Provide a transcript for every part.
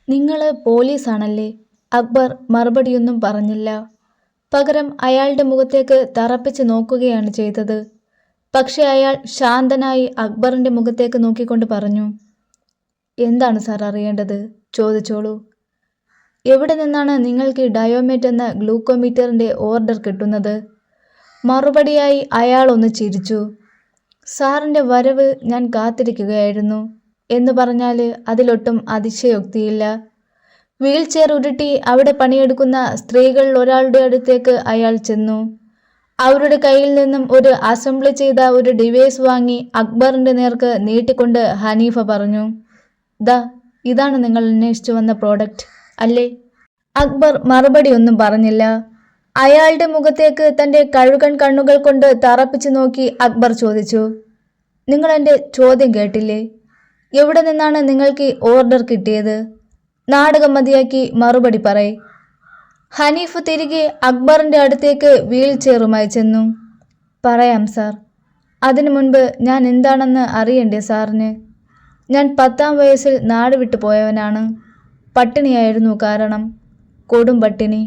നിങ്ങൾ പോലീസാണല്ലേ? അക്ബർ മറുപടിയൊന്നും പറഞ്ഞില്ല. പകരം അയാളുടെ മുഖത്തേക്ക് തറപ്പിച്ച് നോക്കുകയാണ് ചെയ്തത്. പക്ഷെ അയാൾ ശാന്തനായി അക്ബറിൻ്റെ മുഖത്തേക്ക് നോക്കിക്കൊണ്ട് പറഞ്ഞു, എന്താണ് സാർ അറിയേണ്ടത്? ചോദിച്ചോളൂ. എവിടെ നിന്നാണ് നിങ്ങൾക്ക് ഡയോമേറ്റ് എന്ന ഗ്ലൂക്കോമീറ്ററിൻ്റെ ഓർഡർ കിട്ടുന്നത്? മറുപടിയായി അയാൾ ഒന്ന് ചിരിച്ചു. സാറിൻ്റെ വരവ് ഞാൻ കാത്തിരിക്കുകയായിരുന്നു എന്ന് പറഞ്ഞാൽ അതിലൊട്ടും അതിശയോക്തിയില്ല. വീൽ ചെയർ ഉരുട്ടി അവിടെ പണിയെടുക്കുന്ന സ്ത്രീകളിൽ ഒരാളുടെ അടുത്തേക്ക് അയാൾ ചെന്നു. അവരുടെ കയ്യിൽ നിന്നും ഒരു അസംബ്ലി ചെയ്ത ഒരു ഡിവൈസ് വാങ്ങി അക്ബറിൻ്റെ നേർക്ക് നീട്ടിക്കൊണ്ട് ഹനീഫ പറഞ്ഞു, ദാ ഇതാണ് നിങ്ങൾ അന്വേഷിച്ചു വന്ന പ്രോഡക്റ്റ് അല്ലേ? അക്ബർ മറുപടി ഒന്നും പറഞ്ഞില്ല. അയാളുടെ മുഖത്തേക്ക് തൻ്റെ കഴുകൻ കണ്ണുകൾ കൊണ്ട് തറപ്പിച്ചു നോക്കി അക്ബർ ചോദിച്ചു, നിങ്ങൾ എൻ്റെ ചോദ്യം കേട്ടില്ലേ? എവിടെ നിന്നാണ് നിങ്ങൾക്ക് ഓർഡർ കിട്ടിയത്? നാടകം മതിയാക്കി മറുപടി പറയ്. ഹനീഫ് തിരികെ അക്ബറിൻ്റെ അടുത്തേക്ക് വീൽ ചെയറുമായി ചെന്നു. പറയാം സാർ. അതിനു മുൻപ് ഞാൻ എന്താണെന്ന് അറിയണ്ടേ സാറിന്? ഞാൻ 10ാം വയസ്സിൽ നാട് വിട്ടു പോയവനാണ്. പട്ടിണിയായിരുന്നു കാരണം, കൊടും പട്ടിണി.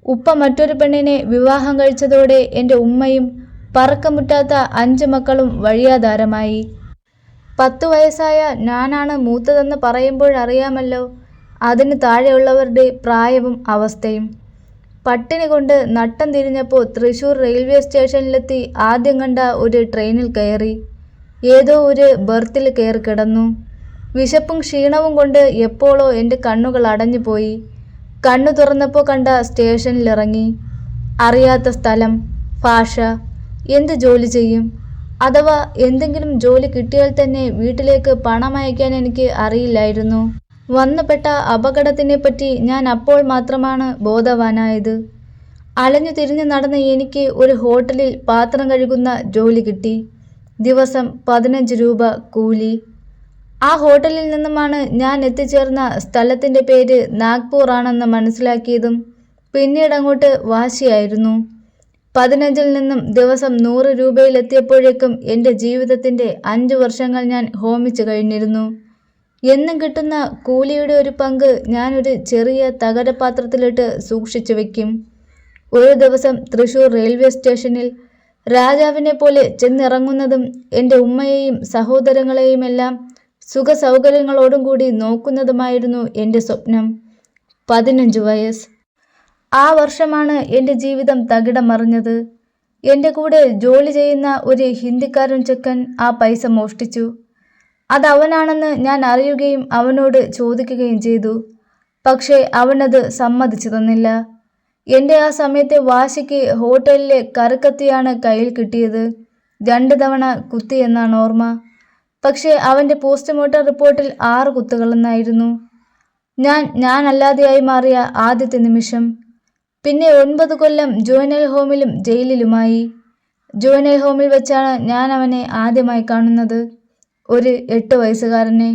ഉപ്പ മറ്റൊരു പെണ്ണിനെ വിവാഹം കഴിച്ചതോടെ എൻ്റെ ഉമ്മയും പറക്കമുറ്റാത്ത 5 മക്കളും വഴിയാധാരമായി. 10 വയസ്സായ ഞാനാണ് മൂത്തതെന്ന് പറയുമ്പോഴറിയാമല്ലോ അതിന് താഴെയുള്ളവരുടെ പ്രായവും അവസ്ഥയും. പട്ടിണി കൊണ്ട് നട്ടം തിരിഞ്ഞപ്പോൾ തൃശ്ശൂർ റെയിൽവേ സ്റ്റേഷനിലെത്തി ആദ്യം കണ്ട ഒരു ട്രെയിനിൽ കയറി. ഏതോ ഒരു ബർത്തിൽ കയറി കിടന്നു. വിശപ്പും ക്ഷീണവും കൊണ്ട് എപ്പോഴോ എൻ്റെ കണ്ണുകൾ അടഞ്ഞുപോയി. കണ്ണു തുറന്നപ്പോൾ കണ്ട സ്റ്റേഷനിലിറങ്ങി. അറിയാത്ത സ്ഥലം, ഭാഷ. എന്ത് ജോലി ചെയ്യും? അഥവാ എന്തെങ്കിലും ജോലി കിട്ടിയാൽ തന്നെ വീട്ടിലേക്ക് പണം അയക്കാൻ എനിക്ക് അറിയില്ലായിരുന്നു. വന്നുപെട്ട അപകടത്തിനെപ്പറ്റി ഞാൻ അപ്പോൾ മാത്രമാണ് ബോധവാനായത്. അലഞ്ഞു തിരിഞ്ഞു നടന്ന എനിക്ക് ഒരു ഹോട്ടലിൽ പാത്രം കഴുകുന്ന ജോലി കിട്ടി. ദിവസം 15 രൂപ കൂലി. ആ ഹോട്ടലിൽ നിന്നുമാണ് ഞാൻ എത്തിച്ചേർന്ന സ്ഥലത്തിൻ്റെ പേര് നാഗ്പൂർ ആണെന്ന് മനസ്സിലാക്കിയതും. പിന്നീട് അങ്ങോട്ട് വാശിയായിരുന്നു. 15ൽ നിന്നും ദിവസം 100 രൂപയിലെത്തിയപ്പോഴേക്കും എൻ്റെ ജീവിതത്തിൻ്റെ 5 വർഷങ്ങൾ ഞാൻ ഹോമിച്ചു കഴിഞ്ഞിരുന്നു. എന്നും കിട്ടുന്ന കൂലിയുടെ ഒരു പങ്ക് ഞാനൊരു ചെറിയ തകരപാത്രത്തിലിട്ട് സൂക്ഷിച്ചു വയ്ക്കും. ഒരു ദിവസം തൃശ്ശൂർ റെയിൽവേ സ്റ്റേഷനിൽ രാജാവിനെ പോലെ ചെന്നിറങ്ങുന്നതും എൻ്റെ ഉമ്മയെയും സഹോദരങ്ങളെയുമെല്ലാം സുഖസൗകര്യങ്ങളോടും കൂടി നോക്കുന്നതുമായിരുന്നു എൻ്റെ സ്വപ്നം. 15 വയസ്സ്. ആ വർഷമാണ് എൻ്റെ ജീവിതം തകിടം മറിഞ്ഞത്. എൻ്റെ കൂടെ ജോലി ചെയ്യുന്ന ഒരു ഹിന്ദിക്കാരൻ ചെക്കൻ ആ പൈസ മോഷ്ടിച്ചു. അത് അവനാണെന്ന് ഞാൻ അറിയുകയും അവനോട് ചോദിക്കുകയും ചെയ്തു. പക്ഷേ അവനത് സമ്മതിച്ചു തന്നില്ല. എൻ്റെ ആ സമയത്തെ വാശിക്ക് ഹോട്ടലിലെ കറിക്കത്തിയാണ് കയ്യിൽ കിട്ടിയത്. 2 തവണ കുത്തിയെന്നാണ് ഓർമ്മ. പക്ഷേ അവൻ്റെ പോസ്റ്റ്മോർട്ടം റിപ്പോർട്ടിൽ 6 കുത്തുകളെന്നായിരുന്നു. ഞാനല്ലാതെയായി മാറിയ ആദ്യത്തെ നിമിഷം. പിന്നെ 9 കൊല്ലം ജുവനൈൽ ഹോമിലും ജയിലിലുമായി. ജുവനൈൽ ഹോമിൽ വെച്ചാണ് ഞാൻ അവനെ ആദ്യമായി കാണുന്നത്. ഒരു 8 വയസ്സുകാരനെ.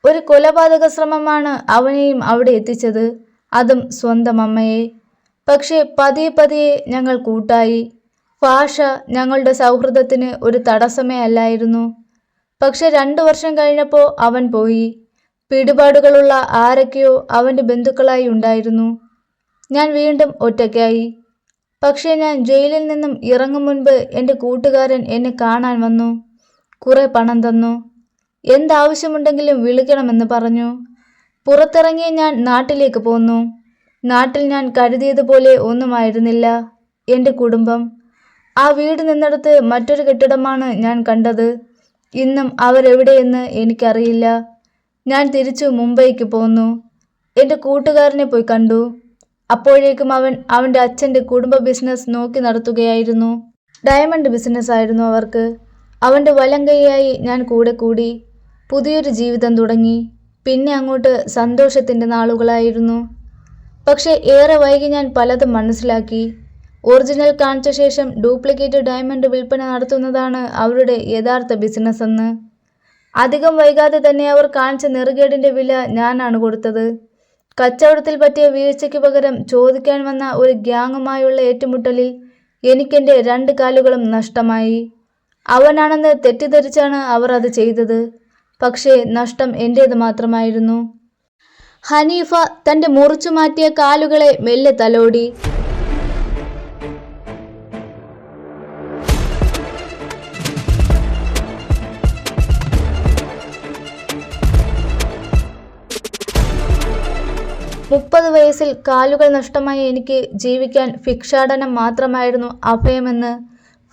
ഒരു കൊലപാതക ശ്രമമാണ് അവനെയും അവിടെ എത്തിച്ചത്, അതും സ്വന്തം അമ്മയെ. പക്ഷേ പതിയെ പതിയെ ഞങ്ങൾ കൂട്ടായി. ഭാഷ ഞങ്ങളുടെ സൗഹൃദത്തിന് ഒരു തടസ്സമേ അല്ലായിരുന്നു. പക്ഷെ 2 വർഷം കഴിഞ്ഞപ്പോൾ അവൻ പോയി. പിടിപാടുകളുള്ള ആരൊക്കെയോ അവൻ്റെ ബന്ധുക്കളായി ഉണ്ടായിരുന്നു. ഞാൻ വീണ്ടും ഒറ്റയ്ക്കായി. പക്ഷേ ഞാൻ ജയിലിൽ നിന്നും ഇറങ്ങും മുൻപ് എൻ്റെ കൂട്ടുകാരൻ എന്നെ കാണാൻ വന്നു. കുറെ പണം തന്നു. എന്താവശ്യമുണ്ടെങ്കിലും വിളിക്കണമെന്ന് പറഞ്ഞു. പുറത്തിറങ്ങിയ ഞാൻ നാട്ടിലേക്ക് പോന്നു. നാട്ടിൽ ഞാൻ കരുതിയതുപോലെ ഒന്നുമായിരുന്നില്ല എൻ്റെ കുടുംബം. ആ വീട് നിന്നിടത്ത് മറ്റൊരു കെട്ടിടമാണ് ഞാൻ കണ്ടത്. ഇന്നും അവരെവിടെയെന്ന് എനിക്കറിയില്ല. ഞാൻ തിരിച്ചു മുംബൈക്ക് പോന്നു. എൻ്റെ കൂട്ടുകാരനെ പോയി കണ്ടു. അപ്പോഴേക്കും അവൻ്റെ അച്ഛൻ്റെ കുടുംബ ബിസിനസ് നോക്കി നടത്തുകയായിരുന്നു. ഡയമണ്ട് ബിസിനസ്സായിരുന്നു അവർക്ക്. അവൻ്റെ വലങ്കൈയായി ഞാൻ കൂടെ കൂടി. പുതിയൊരു ജീവിതം തുടങ്ങി. പിന്നെ അങ്ങോട്ട് സന്തോഷത്തിൻ്റെ നാളുകളായിരുന്നു. പക്ഷേ ഏറെ വൈകി ഞാൻ പലതും മനസ്സിലാക്കി. ഒറിജിനൽ കാണിച്ച ശേഷം ഡ്യൂപ്ലിക്കേറ്റ് ഡയമണ്ട് വിൽപ്പന നടത്തുന്നതാണ് അവരുടെ യഥാർത്ഥ ബിസിനസ്സെന്ന്. അധികം വൈകാതെ തന്നെ അവർ കാണിച്ച നെറുകേടിൻ്റെ വില ഞാനാണ് കൊടുത്തത്. കച്ചവടത്തിൽ പറ്റിയ വീഴ്ചയ്ക്ക് പകരം ചോദിക്കാൻ വന്ന ഒരു ഗ്യാങ്ങുമായുള്ള ഏറ്റുമുട്ടലിൽ എനിക്കെൻ്റെ 2 കാലുകളും നഷ്ടമായി. അവനാണെന്ന് തെറ്റിദ്ധരിച്ചാണ് അവർ അത് ചെയ്തത്. പക്ഷേ നഷ്ടം എൻ്റേത് മാത്രമായിരുന്നു. ഹനീഫ തന്റെ മുറിച്ചു മാറ്റിയ കാലുകളെ മെല്ലെ തലോടി. മുപ്പത് വയസ്സിൽ കാലുകൾ നഷ്ടമായ എനിക്ക് ജീവിക്കാൻ ഭിക്ഷാടനം മാത്രമായിരുന്നു അഭയമെന്ന്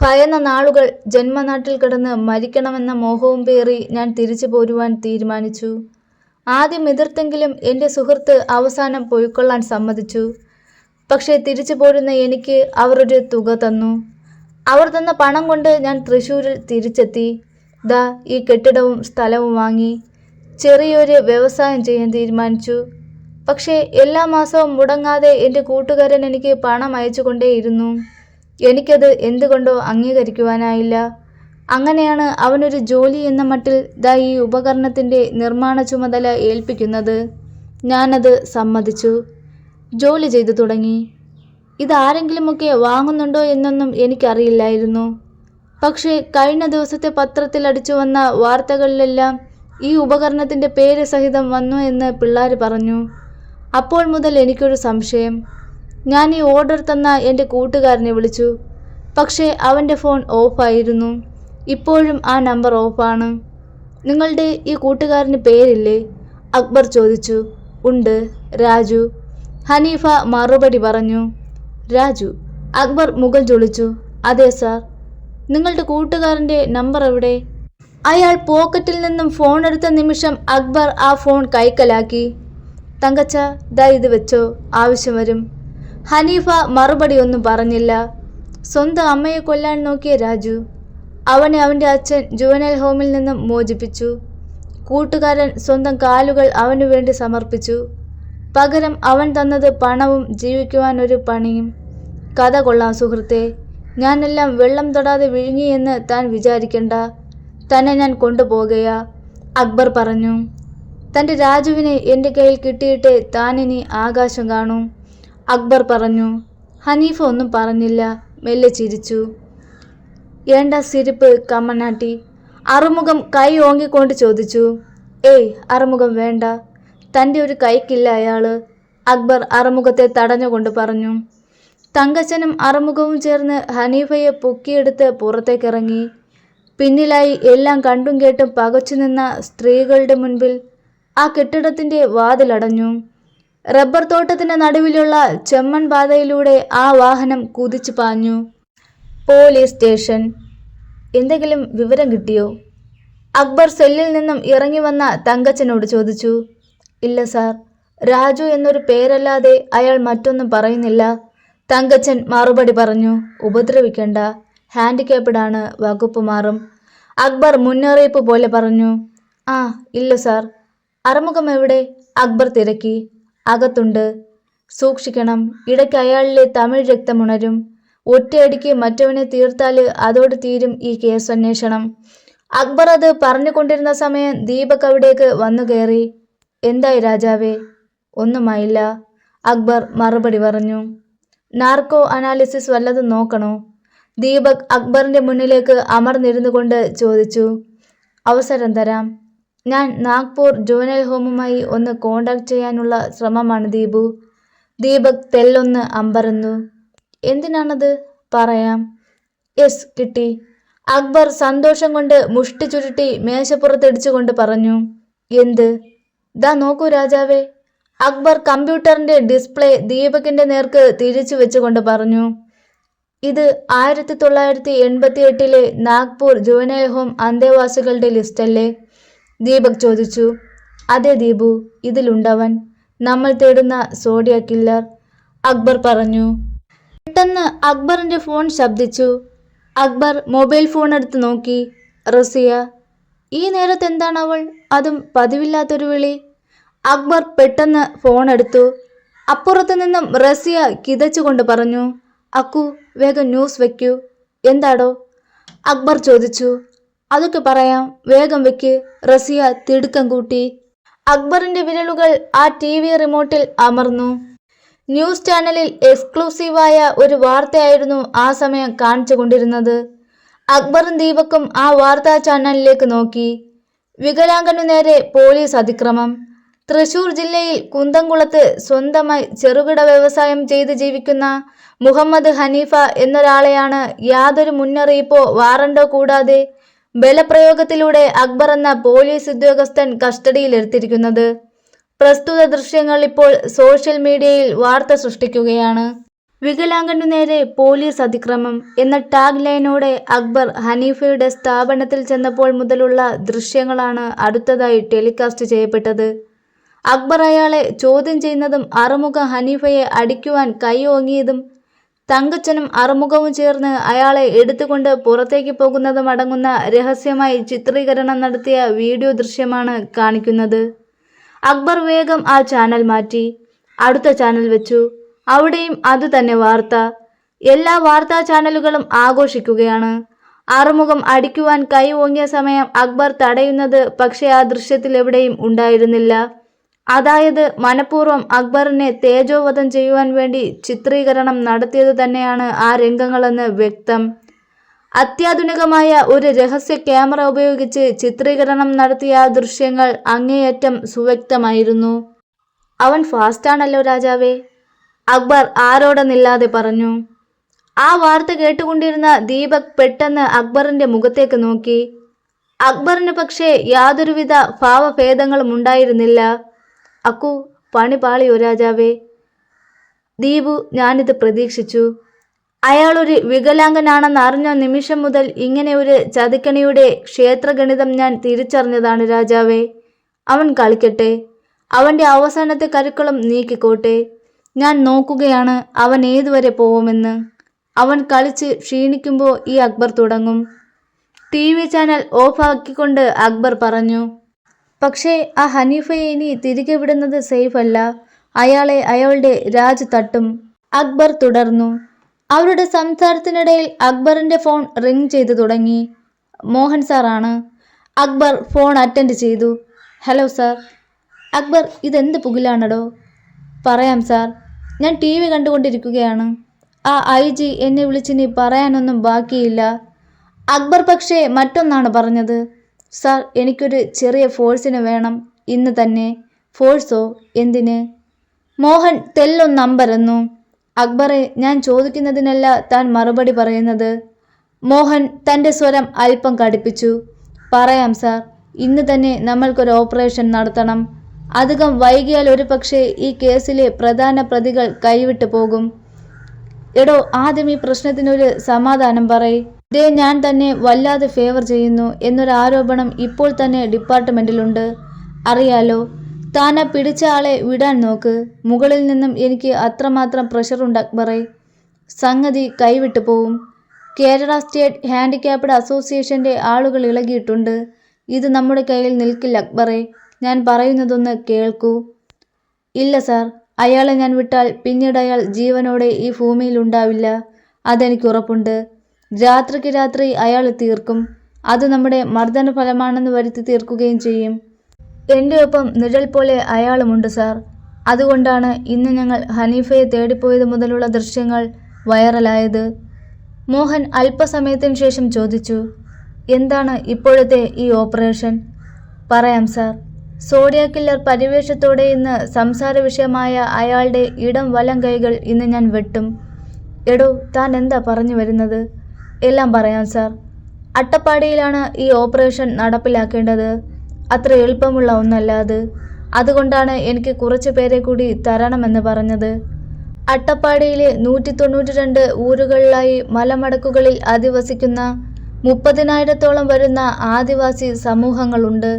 ഭയന്ന നാളുകൾ ജന്മനാട്ടിൽ കിടന്ന് മരിക്കണമെന്ന മോഹവും പേറി ഞാൻ തിരിച്ചു പോരുവാൻ തീരുമാനിച്ചു. ആദ്യം എതിർത്തെങ്കിലും എൻ്റെ സുഹൃത്ത് അവസാനം പൊയ്ക്കൊള്ളാൻ സമ്മതിച്ചു. പക്ഷേ തിരിച്ചു പോരുന്ന എനിക്ക് അവർ ഒരു തുക തന്നു. അവർ തന്ന പണം കൊണ്ട് ഞാൻ തൃശ്ശൂരിൽ തിരിച്ചെത്തി. ദാ ഈ കെട്ടിടവും സ്ഥലവും വാങ്ങി ചെറിയൊരു വ്യവസായം ചെയ്യാൻ തീരുമാനിച്ചു. പക്ഷേ എല്ലാ മാസവും മുടങ്ങാതെ എൻ്റെ കൂട്ടുകാരൻ എനിക്ക് പണം അയച്ചുകൊണ്ടേയിരുന്നു. എനിക്കത് എന്തുകൊണ്ടോ അംഗീകരിക്കുവാനായില്ല. അങ്ങനെയാണ് അവനൊരു ജോലി എന്ന മട്ടിൽ ദാ ഈ ഉപകരണത്തിൻ്റെ നിർമ്മാണ ചുമതല ഏൽപ്പിക്കുന്നത്. ഞാനത് സമ്മതിച്ചു. ജോലി ചെയ്തു തുടങ്ങി. ഇതാരെങ്കിലുമൊക്കെ വാങ്ങുന്നുണ്ടോ എന്നൊന്നും എനിക്കറിയില്ലായിരുന്നു. പക്ഷേ കഴിഞ്ഞ ദിവസത്തെ പത്രത്തിൽ അടിച്ചു വന്ന വാർത്തകളിലെല്ലാം ഈ ഉപകരണത്തിൻ്റെ പേര് സഹിതം വന്നു എന്ന് പിള്ളേർ പറഞ്ഞു. അപ്പോൾ മുതൽ എനിക്കൊരു സംശയം. ഞാൻ ഈ ഓർഡർ തന്ന എൻ്റെ കൂട്ടുകാരനെ വിളിച്ചു. പക്ഷേ അവൻ്റെ ഫോൺ ഓഫായിരുന്നു. ഇപ്പോഴും ആ നമ്പർ ഓഫാണ്. നിങ്ങളുടെ ഈ കൂട്ടുകാരന് പേരില്ലേ? അക്ബർ ചോദിച്ചു. ഉണ്ട്, രാജു. ഹനീഫ മറുപടി പറഞ്ഞു. രാജു? അക്ബർ മുഖം ചുളിച്ചു. അതെ സാർ. നിങ്ങളുടെ കൂട്ടുകാരൻ്റെ നമ്പർ എവിടെ? അയാൾ പോക്കറ്റിൽ നിന്നും ഫോൺ എടുത്ത നിമിഷം അക്ബർ ആ ഫോൺ കൈക്കലാക്കി. തങ്കച്ച, ദാ ഇത് വെച്ചോ, ആവശ്യം വരും. ഹനീഫ മറുപടി ഒന്നും പറഞ്ഞില്ല. സ്വന്തം അമ്മയെ കൊല്ലാൻ നോക്കിയ രാജു. അവനെ അവൻ്റെ അച്ഛൻ ജുവനൈൽ ഹോമിൽ നിന്നും മോചിപ്പിച്ചു. കൂട്ടുകാരൻ സ്വന്തം കാലുകൾ അവനു വേണ്ടി സമർപ്പിച്ചു. പകരം അവൻ തന്നത് പണവും ജീവിക്കുവാൻ ഒരു പണിയും. കഥ കൊള്ളാം സുഹൃത്തെ. ഞാനെല്ലാം വെള്ളം തൊടാതെ വിഴുങ്ങിയെന്ന് താൻ വിചാരിക്കണ്ട. തന്നെ ഞാൻ കൊണ്ടുപോകുകയാ, അക്ബർ പറഞ്ഞു. തൻ്റെ രാജുവിനെ എൻ്റെ കയ്യിൽ കിട്ടിയിട്ടേ താനിനി ആകാശം കാണൂ, അക്ബർ പറഞ്ഞു. ഹനീഫ ഒന്നും പറഞ്ഞില്ല, മെല്ലെ ചിരിച്ചു. ഏണ്ട സിരിപ്പ് കമ്മനാട്ടി? അറുമുഖം കൈ ഓങ്ങിക്കൊണ്ട് ചോദിച്ചു. ഏയ്, അറുമുഖം വേണ്ട. തൻ്റെ ഒരു കൈക്കില്ല അയാള്, അക്ബർ അറുമുഖത്തെ തടഞ്ഞുകൊണ്ട് പറഞ്ഞു. തങ്കച്ചനും അറുമുഖവും ചേർന്ന് ഹനീഫയെ പൊക്കിയെടുത്ത് പുറത്തേക്കിറങ്ങി. പിന്നിലായി എല്ലാം കണ്ടും കേട്ടും പകച്ചു നിന്ന സ്ത്രീകളുടെ മുൻപിൽ ആ കെട്ടിടത്തിൻ്റെ വാതിലടഞ്ഞു. റബ്ബർ തോട്ടത്തിൻ്റെ നടുവിലുള്ള ചെമ്മൺ പാതയിലൂടെ ആ വാഹനം കുതിച്ചു പാഞ്ഞു. Police station. എന്തെങ്കിലും വിവരം കിട്ടിയോ? അക്ബർ സെല്ലിൽ നിന്നും ഇറങ്ങി വന്ന തങ്കച്ചനോട് ചോദിച്ചു. ഇല്ല സാർ, രാജു എന്നൊരു പേരല്ലാതെ അയാൾ മറ്റൊന്നും പറയുന്നില്ല, തങ്കച്ചൻ മറുപടി പറഞ്ഞു. ഉപദ്രവിക്കണ്ട, ഹാൻഡിക്യാപ്ഡാണ്, വകുപ്പ് മാറും, അക്ബർ മുന്നറിയിപ്പ് പോലെ പറഞ്ഞു. ആ ഇല്ല സാർ. അറുമുഖം എവിടെ? അക്ബർ തിരക്കി. അകത്തുണ്ട്. സൂക്ഷിക്കണം, ഇടയ്ക്ക് അയാളിലെ തമിഴ് രക്തമുണരും. ഒറ്റയടിക്ക് മറ്റവനെ തീർത്താൽ അതോട് തീരും ഈ കേസന്വേഷണം. അക്ബർ അത് പറഞ്ഞുകൊണ്ടിരുന്ന സമയം ദീപക് അവിടേക്ക് വന്നു കയറി. എന്തായി രാജാവേ? ഒന്നുമായില്ല, അക്ബർ മറുപടി പറഞ്ഞു. നാർക്കോ അനാലിസിസ് വല്ലതും നോക്കണോ? ദീപക് അക്ബറിൻ്റെ മുന്നിലേക്ക് അമർന്നിരുന്നു കൊണ്ട് ചോദിച്ചു. അവസരം തരാം. ഞാൻ നാഗ്പൂർ ജുവനൈൽ ഹോമുമായി ഒന്ന് കോണ്ടാക്ട് ചെയ്യാനുള്ള ശ്രമമാണ് ദീപു. ദീപക് തെല്ലൊന്ന് അമ്പരന്നു. എന്തിനാണത്? പറയാം. യെസ്, കിട്ടി. അക്ബർ സന്തോഷം കൊണ്ട് മുഷ്ടി ചുരുട്ടി മേശപ്പുറത്തിടിച്ചുകൊണ്ട് പറഞ്ഞു. എന്ത്? ദാ നോക്കൂ രാജാവേ. അക്ബർ കമ്പ്യൂട്ടറിൻ്റെ ഡിസ്പ്ലേ ദീപകിൻ്റെ നേർക്ക് തിരിച്ചു വെച്ചുകൊണ്ട് പറഞ്ഞു. ഇത് 1988 നാഗ്പൂർ ജുവനൈൽ ഹോം അന്തേവാസികളുടെ ലിസ്റ്റല്ലേ? ദീപക് ചോദിച്ചു. അതെ ദീപു, ഇതിലുണ്ടവൻ, നമ്മൾ തേടുന്ന സോഡിയ കില്ലർ, അക്ബർ പറഞ്ഞു. പെട്ടെന്ന് അക്ബറിൻ്റെ ഫോൺ ശബ്ദിച്ചു. അക്ബർ മൊബൈൽ ഫോൺ എടുത്ത് നോക്കി. റസിയ. ഈ നേരത്ത് എന്താണ് അവൾ? അതും പതിവില്ലാത്തൊരു വിളി. അക്ബർ പെട്ടെന്ന് ഫോൺ എടുത്തു. അപ്പുറത്തു നിന്നും റസിയ കിതച്ചുകൊണ്ട് പറഞ്ഞു. അക്കു, വേഗം ന്യൂസ് വെക്കൂ. എന്താടോ? അക്ബർ ചോദിച്ചു. അതൊക്കെ പറയാം, വേഗം വെക്ക്, റസിയ തിടുക്കം കൂട്ടി. അക്ബറിൻ്റെ വിരലുകൾ ആ TV റിമോട്ടിൽ അമർന്നു. ന്യൂസ് ചാനലിൽ എക്സ്ക്ലൂസീവായ ഒരു വാർത്തയായിരുന്നു ആ സമയം കാണിച്ചു കൊണ്ടിരുന്നത്. അക്ബറും ദീപക്കും ആ വാർത്താ ചാനലിലേക്ക് നോക്കി. വികലാംഗനു നേരെ പോലീസ് അതിക്രമം. തൃശൂർ ജില്ലയിൽ കുന്തംകുളത്ത് സ്വന്തമായി ചെറുകിട വ്യവസായം ചെയ്ത് ജീവിക്കുന്ന മുഹമ്മദ് ഹനീഫ എന്നൊരാളെയാണ് യാതൊരു മുന്നറിയിപ്പോ വാറണ്ടോ കൂടാതെ ബലപ്രയോഗത്തിലൂടെ അക്ബർ എന്ന പോലീസ് ഉദ്യോഗസ്ഥൻ കസ്റ്റഡിയിലെടുത്തിരിക്കുന്നത്. പ്രസ്തുത ദൃശ്യങ്ങൾ ഇപ്പോൾ സോഷ്യൽ മീഡിയയിൽ വാർത്ത സൃഷ്ടിക്കുകയാണ്. വികലാംഗനു നേരെ പോലീസ് അതിക്രമം എന്ന ടാഗ് ലൈനോടെ അക്ബർ ഹനീഫയുടെ സ്ഥാപനത്തിൽ ചെന്നപ്പോൾ മുതലുള്ള ദൃശ്യങ്ങളാണ് അടുത്തതായി ടെലികാസ്റ്റ് ചെയ്യപ്പെട്ടത്. അക്ബർ അയാളെ ചോദ്യം ചെയ്യുന്നതും അറുമുഖ ഹനീഫയെ അടിക്കുവാൻ കൈ ഓങ്ങിയതും തങ്കച്ചനും അറുമുഖവും ചേർന്ന് അയാളെ എടുത്തുകൊണ്ട് പുറത്തേക്ക് പോകുന്നതും അടങ്ങുന്ന രഹസ്യമായി ചിത്രീകരണം നടത്തിയ വീഡിയോ ദൃശ്യമാണ് കാണിക്കുന്നത്. അക്ബർ വേഗം ആ ചാനൽ മാറ്റി അടുത്ത ചാനൽ വെച്ചു. അവിടെയും അതുതന്നെ വാർത്ത. എല്ലാ വാർത്താ ചാനലുകളും ആഘോഷിക്കുകയാണ്. ആറുമുഖം അടിക്കുവാൻ കൈ ഓങ്ങിയ സമയം അക്ബർ തടയുന്നത് പക്ഷേ ആ ദൃശ്യത്തിൽ എവിടെയും ഉണ്ടായിരുന്നില്ല. അതായത് മനഃപൂർവ്വം അക്ബറിനെ തേജോവധം ചെയ്യുവാൻ വേണ്ടി ചിത്രീകരണം നടത്തിയത് തന്നെയാണ് ആ രംഗങ്ങളെന്ന് വ്യക്തം. അത്യാധുനികമായ ഒരു രഹസ്യ ക്യാമറ ഉപയോഗിച്ച് ചിത്രീകരണം നടത്തിയ ആ ദൃശ്യങ്ങൾ അങ്ങേയറ്റം സുവ്യക്തമായിരുന്നു. അവൻ ഫാസ്റ്റാണല്ലോ രാജാവേ, അക്ബർ ആരോടെന്നില്ലാതെ പറഞ്ഞു. ആ വാർത്ത കേട്ടുകൊണ്ടിരുന്ന ദീപക് പെട്ടെന്ന് അക്ബറിന്റെ മുഖത്തേക്ക് നോക്കി. അക്ബറിന് പക്ഷേ യാതൊരുവിധ ഭാവഭേദങ്ങളും ഉണ്ടായിരുന്നില്ല. അക്കു, പണി പാളിയോ രാജാവേ? ദീപു, ഞാനിത് പ്രതീക്ഷിച്ചു. അയാളൊരു വികലാംഗനാണെന്ന് അറിഞ്ഞ നിമിഷം മുതൽ ഇങ്ങനെ ഒരു ചതിക്കണിയുടെ ക്ഷേത്രഗണിതം ഞാൻ തിരിച്ചറിഞ്ഞതാണ് രാജാവേ. അവൻ കളിക്കട്ടെ, അവൻ്റെ അവസാനത്തെ കരുക്കളും നീക്കിക്കോട്ടെ. ഞാൻ നോക്കുകയാണ് അവൻ ഏതുവരെ പോവുമെന്ന്. അവൻ കളിച്ച് ക്ഷീണിക്കുമ്പോൾ ഈ അക്ബർ തുടങ്ങും. TV ചാനൽ ഓഫാക്കിക്കൊണ്ട് അക്ബർ പറഞ്ഞു. പക്ഷേ ആ ഹനീഫയെ ഇനി തിരികെ വിടുന്നത് സേഫ് അല്ല. അയാളെ അയാളുടെ രാജ് തട്ടും. അക്ബർ തുടർന്നു. അവരുടെ സംസാരത്തിനിടയിൽ അക്ബറിന്റെ ഫോൺ റിംഗ് ചെയ്തു തുടങ്ങി. മോഹൻ സാറാണ്. അക്ബർ ഫോൺ അറ്റൻഡ് ചെയ്തു. Hello sir. അക്ബർ, ഇതെന്ത് പുകിലാണടോ? പറയാം സാർ, ഞാൻ TV കണ്ടുകൊണ്ടിരിക്കുകയാണ്. ആ IG എന്നെ വിളിച്ചിനി പറയാനൊന്നും ബാക്കിയില്ല. അക്ബർ പക്ഷേ മറ്റൊന്നാണ് പറഞ്ഞത്. സാർ, എനിക്കൊരു ചെറിയ ഫോഴ്സിന് വേണം ഇന്ന് തന്നെ. ഫോഴ്സോ? എന്തിന്? മോഹൻ തെല്ലൊന്നമ്പരന്നു. അക്ബറെ, ഞാൻ ചോദിക്കുന്നതിനല്ല താൻ മറുപടി പറയുന്നത്. മോഹൻ തൻ്റെ സ്വരം അല്പം കടുപ്പിച്ചു. പറയാം സാർ, ഇന്ന് തന്നെ നമ്മൾക്കൊരു ഓപ്പറേഷൻ നടത്തണം. അധികം വൈകിയാൽ ഒരു പക്ഷേ ഈ കേസിലെ പ്രധാന പ്രതികൾ കൈവിട്ടു പോകും. എടോ, ആദ്യം ഈ പ്രശ്നത്തിനൊരു സമാധാനം പറയ്. ഇതേ ഞാൻ തന്നെ വല്ലാതെ ഫേവർ ചെയ്യുന്നു എന്നൊരു ആരോപണം ഇപ്പോൾ തന്നെ ഡിപ്പാർട്ട്മെൻറ്റിലുണ്ട്. അറിയാലോ. താൻ ആ പിടിച്ച ആളെ വിടാൻ നോക്ക്. മുകളിൽ നിന്നും എനിക്ക് അത്രമാത്രം പ്രഷറുണ്ട് അക്ബറെ. സംഗതി കൈവിട്ടു പോവും. കേരള സ്റ്റേറ്റ് ഹാൻഡിക്യാപ്ഡ് അസോസിയേഷൻ്റെ ആളുകൾ ഇളകിയിട്ടുണ്ട്. ഇത് നമ്മുടെ കയ്യിൽ നിൽക്കില്ല അക്ബറെ. ഞാൻ പറയുന്നതൊന്ന് കേൾക്കൂ. ഇല്ല സാർ, അയാളെ ഞാൻ വിട്ടാൽ പിന്നീട് അയാൾ ജീവനോടെ ഈ ഭൂമിയിൽ ഉണ്ടാവില്ല. അതെനിക്ക് ഉറപ്പുണ്ട്. രാത്രിക്ക് രാത്രി അയാൾ തീർക്കും. അത് നമ്മുടെ മർദ്ദന ഫലമാണെന്ന് വരുത്തി തീർക്കുകയും ചെയ്യും. എൻ്റെ ഒപ്പം നിഴൽ പോലെ അയാളുമുണ്ട് സാർ. അതുകൊണ്ടാണ് ഇന്ന് ഞങ്ങൾ ഹനീഫയെ തേടിപ്പോയത് മുതലുള്ള ദൃശ്യങ്ങൾ വൈറലായത്. മോഹൻ അല്പസമയത്തിന് ശേഷം ചോദിച്ചു. എന്താണ് ഇപ്പോഴത്തെ ഈ ഓപ്പറേഷൻ? പറയാം സാർ. സോഡിയ കില്ലർ പരിവേഷത്തോടെ ഇന്ന് സംസാര വിഷയമായ അയാളുടെ ഇടം വലം കൈകൾ ഇന്ന് ഞാൻ വെട്ടും. എടോ, താൻ എന്താ പറഞ്ഞു വരുന്നത്? എല്ലാം പറയാം സാർ. അട്ടപ്പാടിയിലാണ് ഈ ഓപ്പറേഷൻ നടപ്പിലാക്കേണ്ടത്. അത്ര എളുപ്പമുള്ള ഒന്നല്ല അത്. അതുകൊണ്ടാണ് എനിക്ക് കുറച്ച് പേരെ കൂടി തരണമെന്ന് പറഞ്ഞത്. അട്ടപ്പാടിയിലെ 192 ഊരുകളിലായി മലമടക്കുകളിൽ അധിവസിക്കുന്ന 30,000-ഓളം വരുന്ന ആദിവാസി സമൂഹങ്ങളുണ്ട്.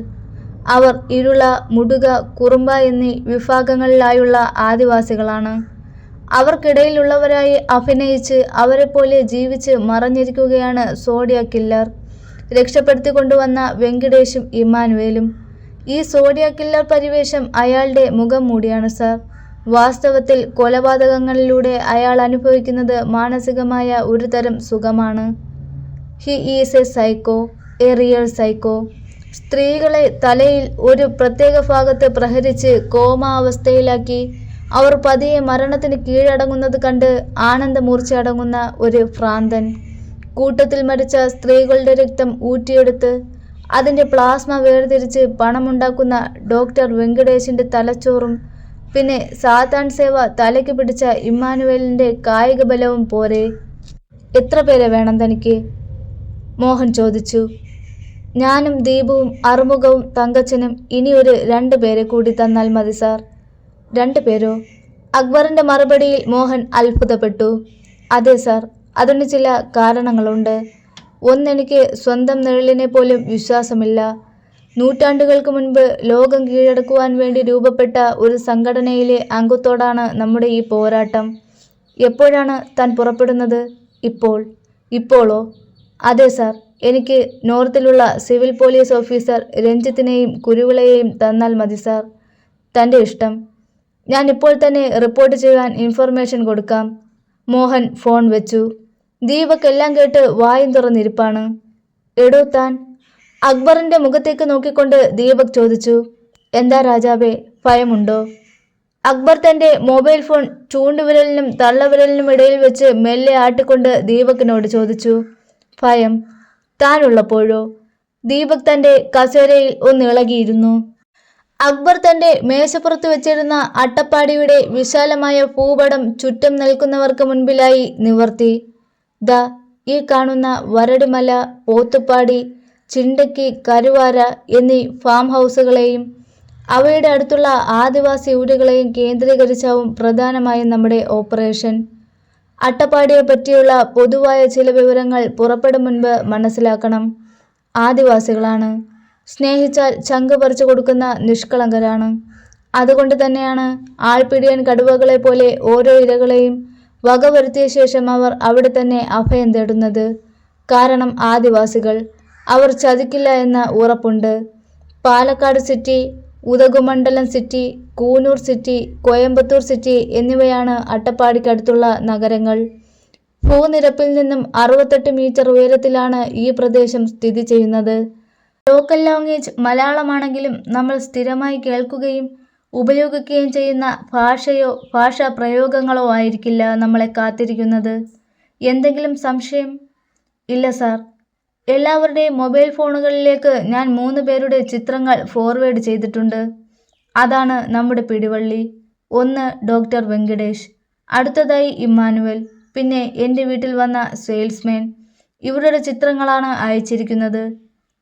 അവർ ഇരുള, മുടുക, കുറുമ്പ എന്നീ വിഭാഗങ്ങളിലായുള്ള ആദിവാസികളാണ്. അവർക്കിടയിലുള്ളവരായി അഭിനയിച്ച് അവരെപ്പോലെ ജീവിച്ച് മറഞ്ഞിരിക്കുകയാണ് സോഡിയ കില്ലർ. രക്ഷപ്പെടുത്തിക്കൊണ്ടുവന്ന വെങ്കിടേഷും ഇമ്മാനുവേലും. ഈ സോഡിയ കില്ലർ പരിവേഷം അയാളുടെ മുഖം മൂടിയാണ് സാർ. വാസ്തവത്തിൽ കൊലപാതകങ്ങളിലൂടെ അയാൾ അനുഭവിക്കുന്നത് മാനസികമായ ഒരു തരം സുഖമാണ്. He is A psycho, A real psycho. സ്ത്രീകളെ തലയിൽ ഒരു പ്രത്യേക ഭാഗത്ത് പ്രഹരിച്ച് കോമാവസ്ഥയിലാക്കി അവർ പതിയെ മരണത്തിന് കീഴടങ്ങുന്നത് കണ്ട് ആനന്ദമൂർച്ചയടങ്ങുന്ന ഒരു ഭ്രാന്തൻ. കൂട്ടത്തിൽ മരിച്ച സ്ത്രീകളുടെ രക്തം ഊറ്റിയെടുത്ത് അതിൻ്റെ പ്ലാസ്മ വേർതിരിച്ച് പണമുണ്ടാക്കുന്ന ഡോക്ടർ വെങ്കടേഷിൻ്റെ തലച്ചോറും പിന്നെ സാത്താൻ സേവ തലയ്ക്ക് പിടിച്ച ഇമ്മാനുവേലിൻ്റെ കായിക ബലവും പോരെ? എത്ര പേരെ വേണം തനിക്ക്? മോഹൻ ചോദിച്ചു. ഞാനും ദീപുവും അറുമുഖവും തങ്കച്ചനും ഇനി ഒരു 2 പേരെ കൂടി തന്നാൽ മതി സാർ. 2 പേരോ? അക്ബറിൻ്റെ മറുപടിയിൽ മോഹൻ അത്ഭുതപ്പെട്ടു. അതെ സാർ, അതിന് ചില കാരണങ്ങളുണ്ട്. ഒന്നെനിക്ക് സ്വന്തം നിഴലിനെ പോലും വിശ്വാസമില്ല. നൂറ്റാണ്ടുകൾക്ക് മുൻപ് ലോകം കീഴടക്കുവാൻ വേണ്ടി രൂപപ്പെട്ട ഒരു സംഘടനയിലെ അംഗത്തോടാണ് നമ്മുടെ ഈ പോരാട്ടം. എപ്പോഴാണ് താൻ പുറപ്പെടുന്നത്? ഇപ്പോളോ? അതെ സാർ, എനിക്ക് നോർത്തിലുള്ള സിവിൽ പോലീസ് ഓഫീസർ രഞ്ജിത്തിനെയും കുരുവിളയെയും തന്നാൽ മതി സാർ. തൻ്റെ ഇഷ്ടം. ഞാൻ ഇപ്പോൾ തന്നെ റിപ്പോർട്ട് ചെയ്യാൻ ഇൻഫർമേഷൻ കൊടുക്കാം. മോഹൻ ഫോൺ വെച്ചു. ദീപക് എല്ലാം കേട്ട് വായും തുറന്നിരിപ്പാണ്. എടോ താൻ? അക്ബറിൻ്റെ മുഖത്തേക്ക് നോക്കിക്കൊണ്ട് ദീപക് ചോദിച്ചു. എന്താ രാജാവേ, ഭയമുണ്ടോ? അക്ബർ തൻ്റെ മൊബൈൽ ഫോൺ ചൂണ്ടുവിരലിനും തള്ളവിരലിനും ഇടയിൽ വെച്ച് മെല്ലെ ആട്ടിക്കൊണ്ട് ദീപകിനോട് ചോദിച്ചു. ഭയം? താനുള്ളപ്പോഴോ? ദീപക് തൻ്റെ കസേരയിൽ ഒന്നിളകിയിരുന്നു. അക്ബർ തൻ്റെ മേശപ്പുറത്ത് വെച്ചിരുന്ന അട്ടപ്പാടിയുടെ വിശാലമായ ഭൂപടം ചുറ്റും നിൽക്കുന്നവർക്ക് മുൻപിലായി നിവർത്തി. ദാ ഈ കാണുന്ന വരടിമല, പോത്തുപ്പാടി, ചിണ്ടക്കി, കരുവാര എന്നീ ഫാം ഹൗസുകളെയും അവയുടെ അടുത്തുള്ള ആദിവാസി ഊരുകളെയും കേന്ദ്രീകരിച്ചാവും പ്രധാനമായും നമ്മുടെ ഓപ്പറേഷൻ. അട്ടപ്പാടിയെ പറ്റിയുള്ള പൊതുവായ ചില വിവരങ്ങൾ പുറപ്പെടും മുൻപ് മനസ്സിലാക്കണം. ആദിവാസികളാണ്. സ്നേഹിച്ചാൽ ചങ്ക് പറിച്ചു കൊടുക്കുന്ന നിഷ്കളങ്കരാണ്. അതുകൊണ്ട് തന്നെയാണ് ആൾപിടിയൻ കടുവകളെ പോലെ ഓരോ ഇരകളെയും വകവരുത്തിയ ശേഷം അവർ അവിടെ തന്നെ അഭയം തേടുന്നത്. കാരണം ആദിവാസികൾ. അവർ ചതിക്കില്ല എന്ന ഉറപ്പുണ്ട്. Palakkad city, Udhagamandalam city, Coonoor city, Coimbatore city എന്നിവയാണ് അട്ടപ്പാടിക്കടുത്തുള്ള നഗരങ്ങൾ. ഭൂനിരപ്പിൽ നിന്നും 68 മീറ്റർ ഉയരത്തിലാണ് ഈ പ്രദേശം സ്ഥിതി ചെയ്യുന്നത്. ലോക്കൽ ലാംഗ്വേജ് മലയാളമാണെങ്കിലും നമ്മൾ സ്ഥിരമായി കേൾക്കുകയും ഉപയോഗിക്കുകയും ചെയ്യുന്ന ഭാഷയോ ഭാഷാ പ്രയോഗങ്ങളോ ആയിരിക്കില്ല നമ്മളെ കാത്തിരിക്കുന്നത്. എന്തെങ്കിലും സംശയം? ഇല്ല സാർ. എല്ലാവരുടെയും മൊബൈൽ ഫോണുകളിലേക്ക് ഞാൻ 3 പേരുടെ ചിത്രങ്ങൾ ഫോർവേഡ് ചെയ്തിട്ടുണ്ട്. അതാണ് നമ്മുടെ പിടിവള്ളി. ഒന്ന് ഡോക്ടർ വെങ്കടേഷ്, അടുത്തതായി ഇമ്മാനുവൽ, പിന്നെ എൻ്റെ വീട്ടിൽ വന്ന സെയിൽസ്മാൻ. ഇവരുടെ ചിത്രങ്ങളാണ് അയച്ചിരിക്കുന്നത്.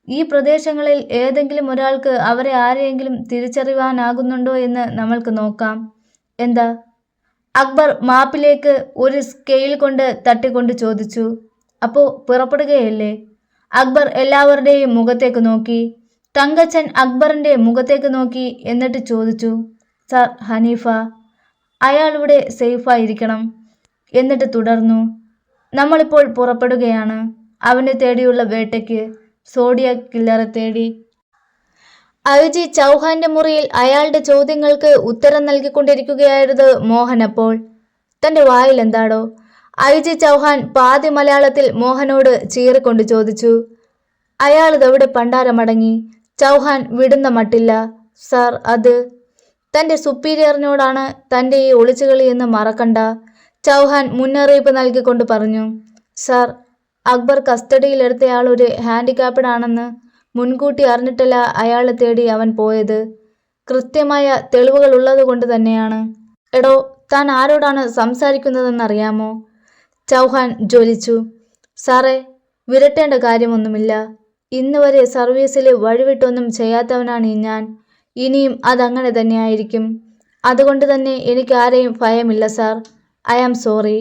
ഈ പ്രദേശങ്ങളിൽ ഏതെങ്കിലും ഒരാൾക്ക് അവരെ ആരെയെങ്കിലും തിരിച്ചറിയാനാകുന്നുണ്ടോ എന്ന് നമ്മൾക്ക് നോക്കാം. എന്താ? അക്ബർ മാപ്പിലേക്ക് ഒരു സ്കെയിൽ കൊണ്ട് തട്ടിക്കൊണ്ട് ചോദിച്ചു. അപ്പോൾ പുറപ്പെടുകയല്ലേ? അക്ബർ എല്ലാവരുടെയും മുഖത്തേക്ക് നോക്കി. തങ്കച്ചൻ അക്ബറിൻ്റെ മുഖത്തേക്ക് നോക്കി. എന്നിട്ട് ചോദിച്ചു. സാർ, ഹനീഫ അയാളിവിടെ സേഫായിരിക്കണം. എന്നിട്ട് തുടർന്നു. നമ്മളിപ്പോൾ പുറപ്പെടുകയാണ് അവനെ തേടിയുള്ള വേട്ടയ്ക്ക്. സോഡിയാക് കില്ലറെ തേടി. ഐജി ചൗഹാന്റെ മുറിയിൽ അയാളുടെ ചോദ്യങ്ങൾക്ക് ഉത്തരം നൽകിക്കൊണ്ടിരിക്കുകയായിരുന്നു മോഹൻ. അപ്പോൾ തൻ്റെ വായിൽ എന്താടോ? ഐജി ചൗഹാൻ പാതി മലയാളത്തിൽ മോഹനോട് ചീറിക്കൊണ്ട് ചോദിച്ചു. അയാളിതെവിടെ പണ്ടാരമടങ്ങി? ചൗഹാൻ വിടുന്ന മട്ടില്ല. സാർ, അത് തൻ്റെ സുപ്പീരിയറിനോടാണ് തൻ്റെ ഈ ഒളിച്ചുകളി എന്ന് മറക്കണ്ട. ചൗഹാൻ മുന്നറിയിപ്പ് നൽകിക്കൊണ്ട് പറഞ്ഞു. സാർ, അക്ബർ കസ്റ്റഡിയിലെടുത്തയാൾ ഒരു ഹാൻഡിക്യാപ്ഡ് ആണെന്ന് മുൻകൂട്ടി അറിഞ്ഞിട്ടല്ല അയാളെ തേടി അവൻ പോയത്. കൃത്യമായ തെളിവുകൾ ഉള്ളത് കൊണ്ട് തന്നെയാണ്. എടോ, താൻ ആരോടാണ് സംസാരിക്കുന്നതെന്നറിയാമോ? ചൗഹാൻ ജ്വലിച്ചു. സാറേ, വിരട്ടേണ്ട കാര്യമൊന്നുമില്ല. ഇന്ന് വരെ സർവീസിൽ വഴിവിട്ടൊന്നും ചെയ്യാത്തവനാണ് ഞാൻ. ഇനിയും അതങ്ങനെ തന്നെയായിരിക്കും. അതുകൊണ്ട് തന്നെ എനിക്ക് ആരെയും ഭയമില്ല sir. I am sorry.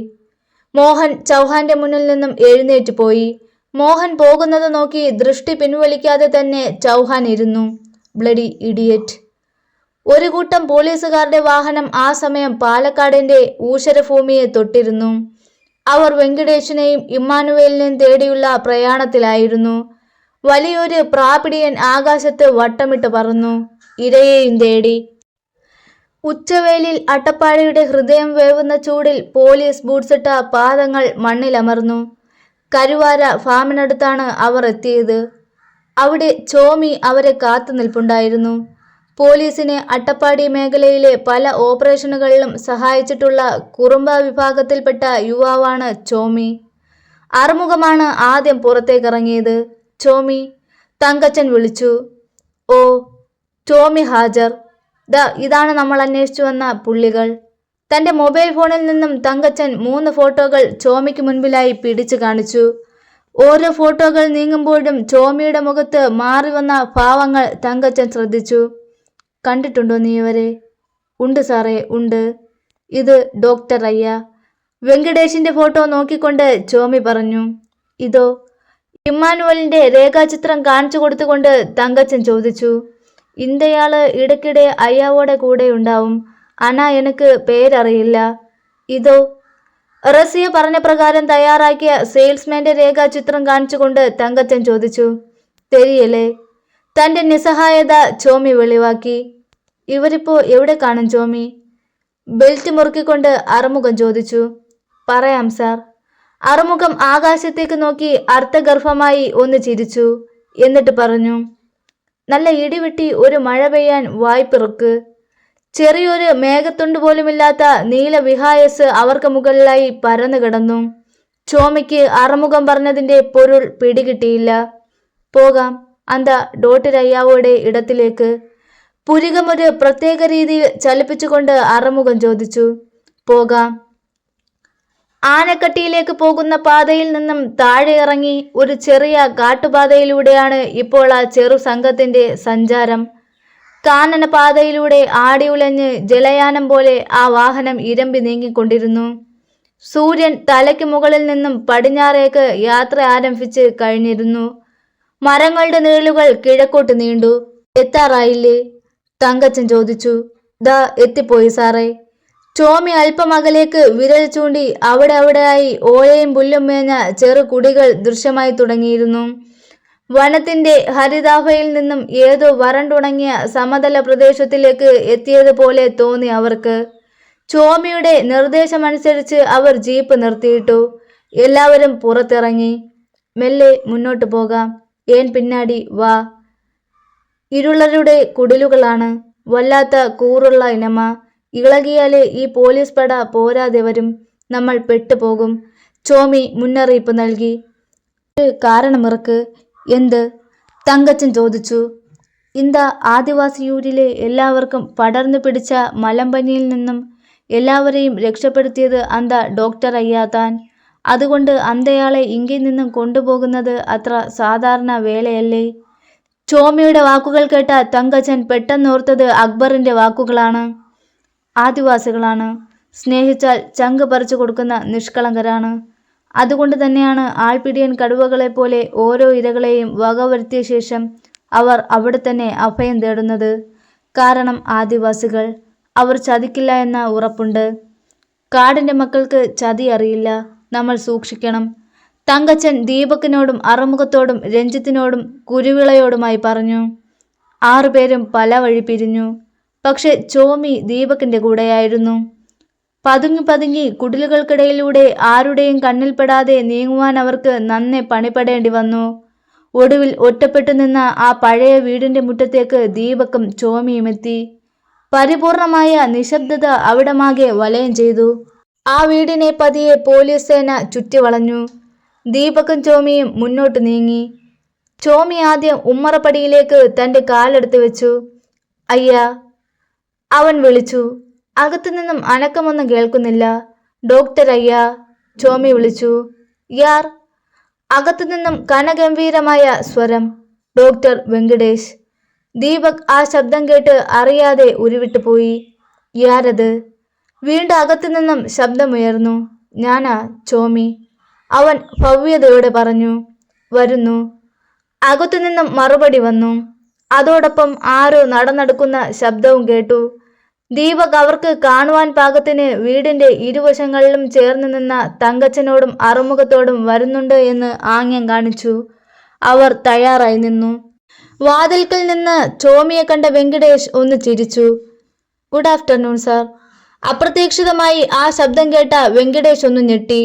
Mohan ചൗഹാന്റെ മുന്നിൽ നിന്നും എഴുന്നേറ്റ് പോയി. മോഹൻ പോകുന്നത് നോക്കി ദൃഷ്ടി പിൻവലിക്കാതെ തന്നെ ചൗഹാൻ ഇരുന്നു. Bloody idiot. ഒരു കൂട്ടം പോലീസുകാരുടെ വാഹനം ആ സമയം പാലക്കാടിന്റെ ഊഷരഭൂമിയെ തൊട്ടിരുന്നു. അവർ വെങ്കടേഷിനെയും ഇമ്മാനുവേലിനെയും തേടിയുള്ള പ്രയാണത്തിലായിരുന്നു. വലിയൊരു പ്രാപിടിയൻ ആകാശത്ത് വട്ടമിട്ട് പറന്നു, ഇരയെയും തേടി. ഉച്ചവേലിൽ അട്ടപ്പാടിയുടെ ഹൃദയം വേവുന്ന ചൂടിൽ പോലീസ് ബൂട്ട്സിട്ട പാദങ്ങൾ മണ്ണിലമർന്നു. കരുവാര ഫാമിനടുത്താണ് അവർ എത്തിയത്. അവിടെ ചോമി അവരെ കാത്തു നിൽപ്പുണ്ടായിരുന്നു. പോലീസിനെ അട്ടപ്പാടി മേഖലയിലെ പല ഓപ്പറേഷനുകളിലും സഹായിച്ചിട്ടുള്ള കുറുമ്പ വിഭാഗത്തിൽപ്പെട്ട യുവാവാണ് ചോമി. അറുമുഖമാണ് ആദ്യം പുറത്തേക്കിറങ്ങിയത്. ചോമി, തങ്കച്ചൻ വിളിച്ചു. ഓ, ടോമി ഹാജർ. ഇതാണ് നമ്മൾ അന്വേഷിച്ചു വന്ന പുള്ളികൾ. തൻ്റെ മൊബൈൽ ഫോണിൽ നിന്നും തങ്കച്ചൻ 3 ഫോട്ടോകൾ ചോമിക്ക് മുൻപിലായി പിടിച്ചു കാണിച്ചു. ഓരോ ഫോട്ടോകൾ നീങ്ങുമ്പോഴും ചോമിയുടെ മുഖത്ത് മാറി വന്ന ഭാവങ്ങൾ തങ്കച്ചൻ ശ്രദ്ധിച്ചു. കണ്ടിട്ടുണ്ടോ നീ ഇവരെ? ഉണ്ട് സാറേ, ഉണ്ട്. ഇത് ഡോക്ടർ അയ്യ. വെങ്കടേഷിന്റെ ഫോട്ടോ നോക്കിക്കൊണ്ട് ചോമി പറഞ്ഞു. ഇതോ? ഇമ്മാനുവലിന്റെ രേഖാചിത്രം കാണിച്ചു കൊടുത്തുകൊണ്ട് തങ്കച്ചൻ ചോദിച്ചു. ഇന്തയാള് ഇടയ്ക്കിടെ അയ്യാവോടെ കൂടെ ഉണ്ടാവും. അനാ എനിക്ക് പേരറിയില്ല. ഇതോ? റസിയ പറഞ്ഞ പ്രകാരം തയ്യാറാക്കിയ സെയിൽസ്മാന്റെ രേഖാചിത്രം കാണിച്ചുകൊണ്ട് തങ്കച്ചൻ ചോദിച്ചു. തെരിയല്ലേ? തന്റെ നിസ്സഹായത ചോമി വെളിവാക്കി. ഇവരിപ്പോ എവിടെ കാണും ചോമി? ബെൽറ്റ് മുറുക്കിക്കൊണ്ട് അറുമുഖം ചോദിച്ചു. പറയാം സാർ. അറുമുഖം ആകാശത്തേക്ക് നോക്കി അർത്ഥഗർഭമായി ഒന്ന് ചിരിച്ചു. എന്നിട്ട് പറഞ്ഞു. നല്ല ഇടിവെട്ടി ഒരു മഴ പെയ്യാൻ വായ്പിറുക്ക്. ചെറിയൊരു മേഘത്തുണ്ട് പോലുമില്ലാത്ത നീല വിഹായസ് അവർക്ക് മുകളിലായി പരന്നു കിടന്നു. ചോമിക്ക് അറുമുഖം പറഞ്ഞതിന്റെ പൊരുൾ പിടികിട്ടിയില്ല. പോകാം അന്ത ഡോട്ടിരയ്യാവോടെ ഇടത്തിലേക്ക്. പുരികമൊരു പ്രത്യേക രീതിയിൽ ചലിപ്പിച്ചുകൊണ്ട് അറുമുഖം ചോദിച്ചു. പോകാം. ആനക്കട്ടിയിലേക്ക് പോകുന്ന പാതയിൽ നിന്നും താഴെ ഇറങ്ങി ഒരു ചെറിയ കാട്ടുപാതയിലൂടെയാണ് ഇപ്പോൾ ആ ചെറു സംഘത്തിന്റെ സഞ്ചാരം. കാനന പാതയിലൂടെ ആടി ഉലഞ്ഞ് ജലയാനം പോലെ ആ വാഹനം ഇരമ്പി നീങ്ങിക്കൊണ്ടിരുന്നു. സൂര്യൻ തലയ്ക്ക് മുകളിൽ നിന്നും പടിഞ്ഞാറേക്ക് യാത്ര ആരംഭിച്ച് കഴിഞ്ഞിരുന്നു. മരങ്ങളുടെ നിഴലുകൾ കിഴക്കോട്ട് നീണ്ടു. എത്താറായില്ലേ? തങ്കച്ചൻ ചോദിച്ചു. എത്തിപ്പോയി സാറേ. ചോമി അല്പം അകലേക്ക് വിരൽ ചൂണ്ടി. അവിടെയായി ഓലയും പുല്ലും മേഞ്ഞ ചെറു കുടികൾ ദൃശ്യമായി തുടങ്ങിയിരുന്നു. വനത്തിന്റെ ഹരിതാഭയിൽ നിന്നും ഏതോ വരണ്ടുണങ്ങിയ സമതല പ്രദേശത്തിലേക്ക് എത്തിയതുപോലെ തോന്നി അവർക്ക്. ചോമിയുടെ നിർദ്ദേശമനുസരിച്ച് അവർ ജീപ്പ് നിർത്തിയിട്ടു. എല്ലാവരും പുറത്തിറങ്ങി. മെല്ലെ മുന്നോട്ട് പോകാം. ഏൻ പിന്നാടി വാ. ഇരുളരുടെ കുടിലുകളാണ്. വല്ലാത്ത കൂറുള്ള ഇനമ. ഇളകിയാല് ഈ പോലീസ് പട പോരാതെ വരും. നമ്മൾ പെട്ടുപോകും. ചോമി മുന്നറിയിപ്പ് നൽകി. ഒരു കാരണമിറക്ക്. എന്ത്? തങ്കച്ചൻ ചോദിച്ചു. ഇന്ത ആദിവാസിയൂരിലെ എല്ലാവർക്കും പടർന്നു പിടിച്ച മലമ്പനിയിൽ നിന്നും എല്ലാവരെയും രക്ഷപ്പെടുത്തിയത് അന്ത ഡോക്ടർ അയ്യാതാൻ. അതുകൊണ്ട് അന്തയാളെ ഇങ്കിൽ നിന്നും കൊണ്ടുപോകുന്നത് അത്ര സാധാരണ വേലയല്ലേ? ചോമിയുടെ വാക്കുകൾ കേട്ട തങ്കച്ചൻ പെട്ടെന്നോർത്തത് അക്ബറിന്റെ വാക്കുകളാണ്. ആദിവാസികളാണ്. സ്നേഹിച്ചാൽ ചങ്ക് പറിച്ചു കൊടുക്കുന്ന നിഷ്കളങ്കരാണ്. അതുകൊണ്ട് തന്നെയാണ് ആൾപിടിയൻ കടുവകളെപ്പോലെ ഓരോ ഇരകളെയും വകവരുത്തിയ ശേഷം അവർ അവിടെ തന്നെ അഭയം തേടുന്നത്. കാരണം ആദിവാസികൾ. അവർ ചതിക്കില്ല എന്ന ഉറപ്പുണ്ട്. കാടിന്റെ മക്കൾക്ക് ചതി അറിയില്ല. നമ്മൾ സൂക്ഷിക്കണം. തങ്കച്ചൻ ദീപകിനോടും അറുമുഖത്തോടും രഞ്ജിത്തിനോടും കുരുവിളയോടുമായി പറഞ്ഞു. 6 പേരും പല വഴി പിരിഞ്ഞു. പക്ഷെ ചോമി ദീപകിന്റെ കൂടെയായിരുന്നു. പതുങ്ങി കുടിലുകൾക്കിടയിലൂടെ ആരുടെയും കണ്ണിൽപ്പെടാതെ നീങ്ങുവാൻ അവർക്ക് നന്നെ പണിപ്പെടേണ്ടി വന്നു. ഒടുവിൽ ഒറ്റപ്പെട്ടു നിന്ന ആ പഴയ വീടിന്റെ മുറ്റത്തേക്ക് ദീപക്കും ചോമിയും എത്തി. പരിപൂർണമായ നിശബ്ദത അവിടമാകെ വലയം ചെയ്തു. ആ വീടിനെ പതിയെ പോലീസ് സേന ചുറ്റിവളഞ്ഞു. ദീപക്കും ചോമിയും മുന്നോട്ട് നീങ്ങി. ചോമി ആദ്യം ഉമ്മറപ്പടിയിലേക്ക് തന്റെ കാലെടുത്ത് വെച്ചു. അയ്യാ, അവൻ വിളിച്ചു. അകത്തുനിന്നും അനക്കമൊന്നും കേൾക്കുന്നില്ല. ഡോക്ടർ അയ്യാ, ചോമി വിളിച്ചു. യാർ? അകത്തുനിന്നും കനഗംഭീരമായ സ്വരം. ഡോക്ടർ വെങ്കടേഷ്. ദീപക് ആ ശബ്ദം കേട്ട് അറിയാതെ ഉരുവിട്ടു പോയി. യാരത്? വീണ്ടും അകത്തുനിന്നും ശബ്ദമുയർന്നു. ഞാനാ, ചോമി. അവൻ ഭവ്യതയോടെ പറഞ്ഞു. വരുന്നു. അകത്തുനിന്നും മറുപടി വന്നു. അതോടൊപ്പം ആരോ നടക്കുന്ന ശബ്ദവും കേട്ടു. ദീപക് അവർക്ക് കാണുവാൻ പാകത്തിന് വീടിന്റെ ഇരുവശങ്ങളിലും ചേർന്ന് നിന്ന തങ്കച്ചനോടും അറുമുഖത്തോടും വരുന്നുണ്ട് എന്ന് ആംഗ്യം കാണിച്ചു. അവർ തയ്യാറായി നിന്നു. വാതിൽക്കൽ നിന്ന് ചോമിയെ കണ്ട വെങ്കടേഷ് ഒന്ന് ചിരിച്ചു. Good afternoon sir. അപ്രതീക്ഷിതമായി ആ ശബ്ദം കേട്ട വെങ്കടേഷ് ഒന്ന് ഞെട്ടി.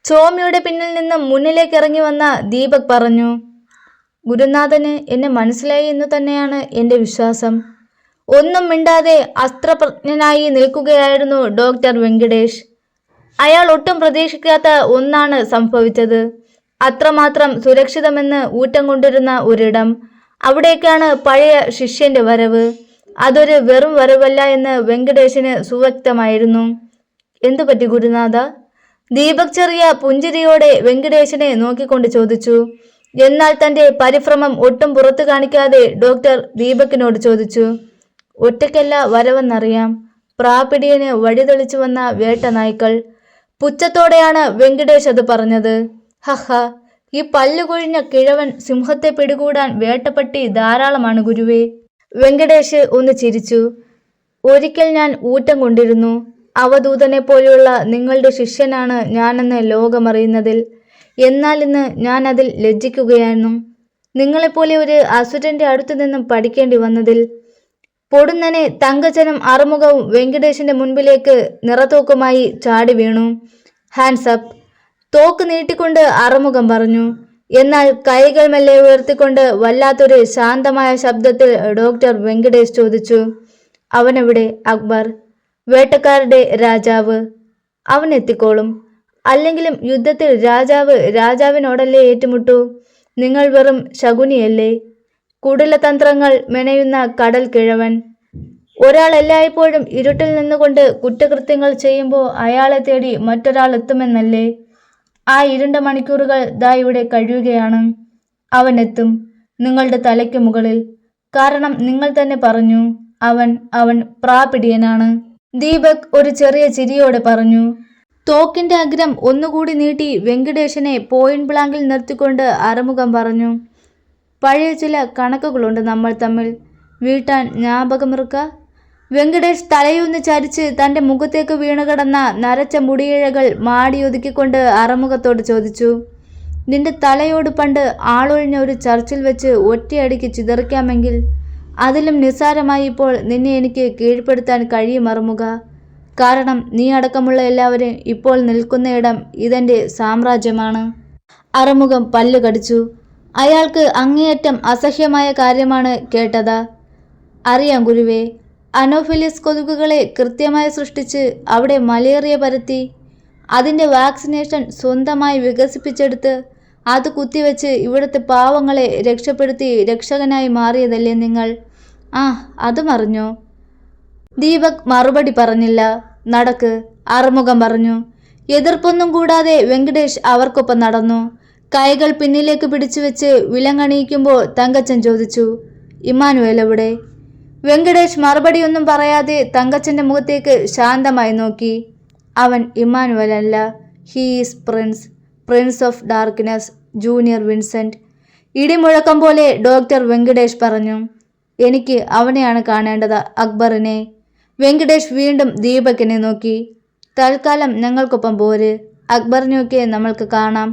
ചോമിയുടെ പിന്നിൽ നിന്ന് മുന്നിലേക്ക് ഇറങ്ങി വന്ന ദീപക് പറഞ്ഞു. ഗുരുനാഥന് എന്നെ മനസ്സിലായി എന്ന് തന്നെയാണ് എൻ്റെ വിശ്വാസം. ഒന്നും മിണ്ടാതെ അസ്ത്രപ്രജ്ഞനായി നിൽക്കുകയായിരുന്നു ഡോക്ടർ വെങ്കടേഷ്. അയാൾ ഒട്ടും പ്രതീക്ഷിക്കാത്ത ഒന്നാണ് സംഭവിച്ചത്. അത്രമാത്രം സുരക്ഷിതമെന്ന് ഊറ്റം കൊണ്ടിരുന്ന ഒരിടം. അവിടേക്കാണ് പഴയ ശിഷ്യന്റെ വരവ്. അതൊരു വെറും വരവല്ല എന്ന് വെങ്കടേഷിന് സുവ്യക്തമായിരുന്നു. എന്തുപറ്റി ഗുരുനാഥ? ദീപക് ചെറിയ പുഞ്ചിരിയോടെ വെങ്കടേഷിനെ നോക്കിക്കൊണ്ട് ചോദിച്ചു. എന്നാൽ തന്റെ പരിഭ്രമം ഒട്ടും പുറത്തു കാണിക്കാതെ ഡോക്ടർ ദീപകിനോട് ചോദിച്ചു. ഒറ്റയ്ക്കല്ല വരവെന്നറിയാം. പ്രാപിടിയന് വഴിതെളിച്ചു വന്ന വേട്ട നായ്ക്കൾ. പുച്ഛത്തോടെയാണ് വെങ്കടേഷ് അത് പറഞ്ഞത്. ഹഹ, ഈ പല്ലുകൊഴിഞ്ഞ കിഴവൻ സിംഹത്തെ പിടികൂടാൻ വേട്ടപ്പട്ടി ധാരാളമാണ് ഗുരുവേ. വെങ്കടേഷ് ഒന്ന് ചിരിച്ചു. ഒരിക്കൽ ഞാൻ ഊറ്റം കൊണ്ടിരുന്നു. അവധൂതനെ പോലെയുള്ള നിങ്ങളുടെ ശിഷ്യനാണ് ഞാനെന്ന് ലോകമറിയുന്നതിൽ. എന്നാൽ ഇന്ന് ഞാൻ അതിൽ ലജ്ജിക്കുകയായിരുന്നു. നിങ്ങളെപ്പോലെ ഒരു അസുരന്റെ അടുത്തു നിന്നും പഠിക്കേണ്ടി വന്നതിൽ. പൊടുന്നനെ തങ്കച്ചനും അറുമുഖവും വെങ്കടേഷിന്റെ മുൻപിലേക്ക് നിറത്തോക്കുമായി ചാടി വീണു. Hands up. തോക്ക് നീട്ടിക്കൊണ്ട് അറുമുഖം പറഞ്ഞു. എന്നാൽ കൈകൾ മെല്ലെ ഉയർത്തിക്കൊണ്ട് വല്ലാത്തൊരു ശാന്തമായ ശബ്ദത്തിൽ ഡോക്ടർ വെങ്കടേഷ് ചോദിച്ചു. അവനെവിടെ? അക്ബർ, വേട്ടക്കാരുടെ രാജാവ്. അവൻ എത്തിക്കോളും. അല്ലെങ്കിലും യുദ്ധത്തിൽ രാജാവ് രാജാവിനോടല്ലേ ഏറ്റുമുട്ടൂ? നിങ്ങൾ വെറും ശകുനിയല്ലേ? കുടിലതന്ത്രങ്ങൾ മെനയുന്ന കടൽ കിഴവൻ. ഒരാൾ എല്ലായ്പ്പോഴും ഇരുട്ടിൽ നിന്നുകൊണ്ട് കുറ്റകൃത്യങ്ങൾ ചെയ്യുമ്പോൾ അയാളെ തേടി മറ്റൊരാൾ എത്തുമെന്നല്ലേ? ആ ഇരുണ്ട മണിക്കൂറുകൾ ദാ ഇവിടെ കഴിയുകയാണ്. അവൻ എത്തും, നിങ്ങളുടെ തലയ്ക്ക് മുകളിൽ. കാരണം നിങ്ങൾ തന്നെ പറഞ്ഞു, അവൻ പ്രാപിടിയനാണ്. ദീപക് ഒരു ചെറിയ ചിരിയോടെ പറഞ്ഞു. തോക്കിന്റെ അഗ്രം ഒന്നുകൂടി നീട്ടി വെങ്കടേഷിനെ പോയിന്റ് ബ്ലാങ്കിൽ നിർത്തിക്കൊണ്ട് അറുമുഖം പറഞ്ഞു. പഴയ ചില കണക്കുകളുണ്ട് നമ്മൾ തമ്മിൽ. വീട്ടാൻ ജ്ഞാപകമിറുക്ക? വെങ്കടേഷ് തലയൊന്ന് ചരിച്ച് തന്റെ മുഖത്തേക്ക് വീണുകിടന്ന നരച്ച മുടിയിഴകൾ മാടിയൊതുക്കിക്കൊണ്ട് അറുമുഖത്തോട് ചോദിച്ചു. നിന്റെ തലയോട് പണ്ട് ആളൊഴിഞ്ഞ ഒരു ചർച്ചിൽ വെച്ച് ഒറ്റയടിക്ക് ചിതറിക്കാമെങ്കിൽ അതിലും നിസ്സാരമായി ഇപ്പോൾ നിന്നെ എനിക്ക് കീഴ്പ്പെടുത്താൻ കഴിയും അറുമുഖ. കാരണം നീ അടക്കമുള്ള എല്ലാവരും ഇപ്പോൾ നിൽക്കുന്നയിടം ഇതെന്റെ സാമ്രാജ്യമാണ്. അറുമുഖം പല്ലു കടിച്ചു. അയാൾക്ക് അങ്ങേയറ്റം അസഹ്യമായ കാര്യമാണ് കേട്ടത്. അറിയാം ഗുരുവേ. അനോഫിലിസ് കൊതുകുകളെ കൃത്യമായി സൃഷ്ടിച്ച് അവിടെ മലേറിയ പരത്തി അതിൻ്റെ വാക്സിനേഷൻ സ്വന്തമായി വികസിപ്പിച്ചെടുത്ത് അത് കുത്തിവെച്ച് ഇവിടുത്തെ പാവങ്ങളെ രക്ഷപ്പെടുത്തി രക്ഷകനായി മാറിയതല്ലേ നിങ്ങൾ? ആ, അതും അറിഞ്ഞോ? ദീപക് മറുപടി പറഞ്ഞില്ല. നടക്ക്, അറുമുഖം പറഞ്ഞു. എതിർപ്പൊന്നും കൂടാതെ വെങ്കടേഷ് അവർക്കൊപ്പം നടന്നു. കൈകൾ പിന്നിലേക്ക് പിടിച്ചു വെച്ച് വിലങ്ങണിയിക്കുമ്പോൾ തങ്കച്ചൻ ചോദിച്ചു. ഇമ്മാനുവേൽ എവിടെ? വെങ്കടേഷ് മറുപടിയൊന്നും പറയാതെ തങ്കച്ചന്റെ മുഖത്തേക്ക് ശാന്തമായി നോക്കി. അവൻ ഇമ്മാനുവൽ അല്ല. He is prince of darkness, junior Vincent. ഇടിമുഴക്കം പോലെ ഡോക്ടർ വെങ്കടേഷ് പറഞ്ഞു. എനിക്ക് അവനെയാണ് കാണേണ്ടത്, അക്ബറിനെ. വെങ്കടേഷ് വീണ്ടും ദീപകിനെ നോക്കി. തൽക്കാലം ഞങ്ങൾക്കൊപ്പം പോര്. അക്ബറിനെയൊക്കെ നമ്മൾക്ക് കാണാം.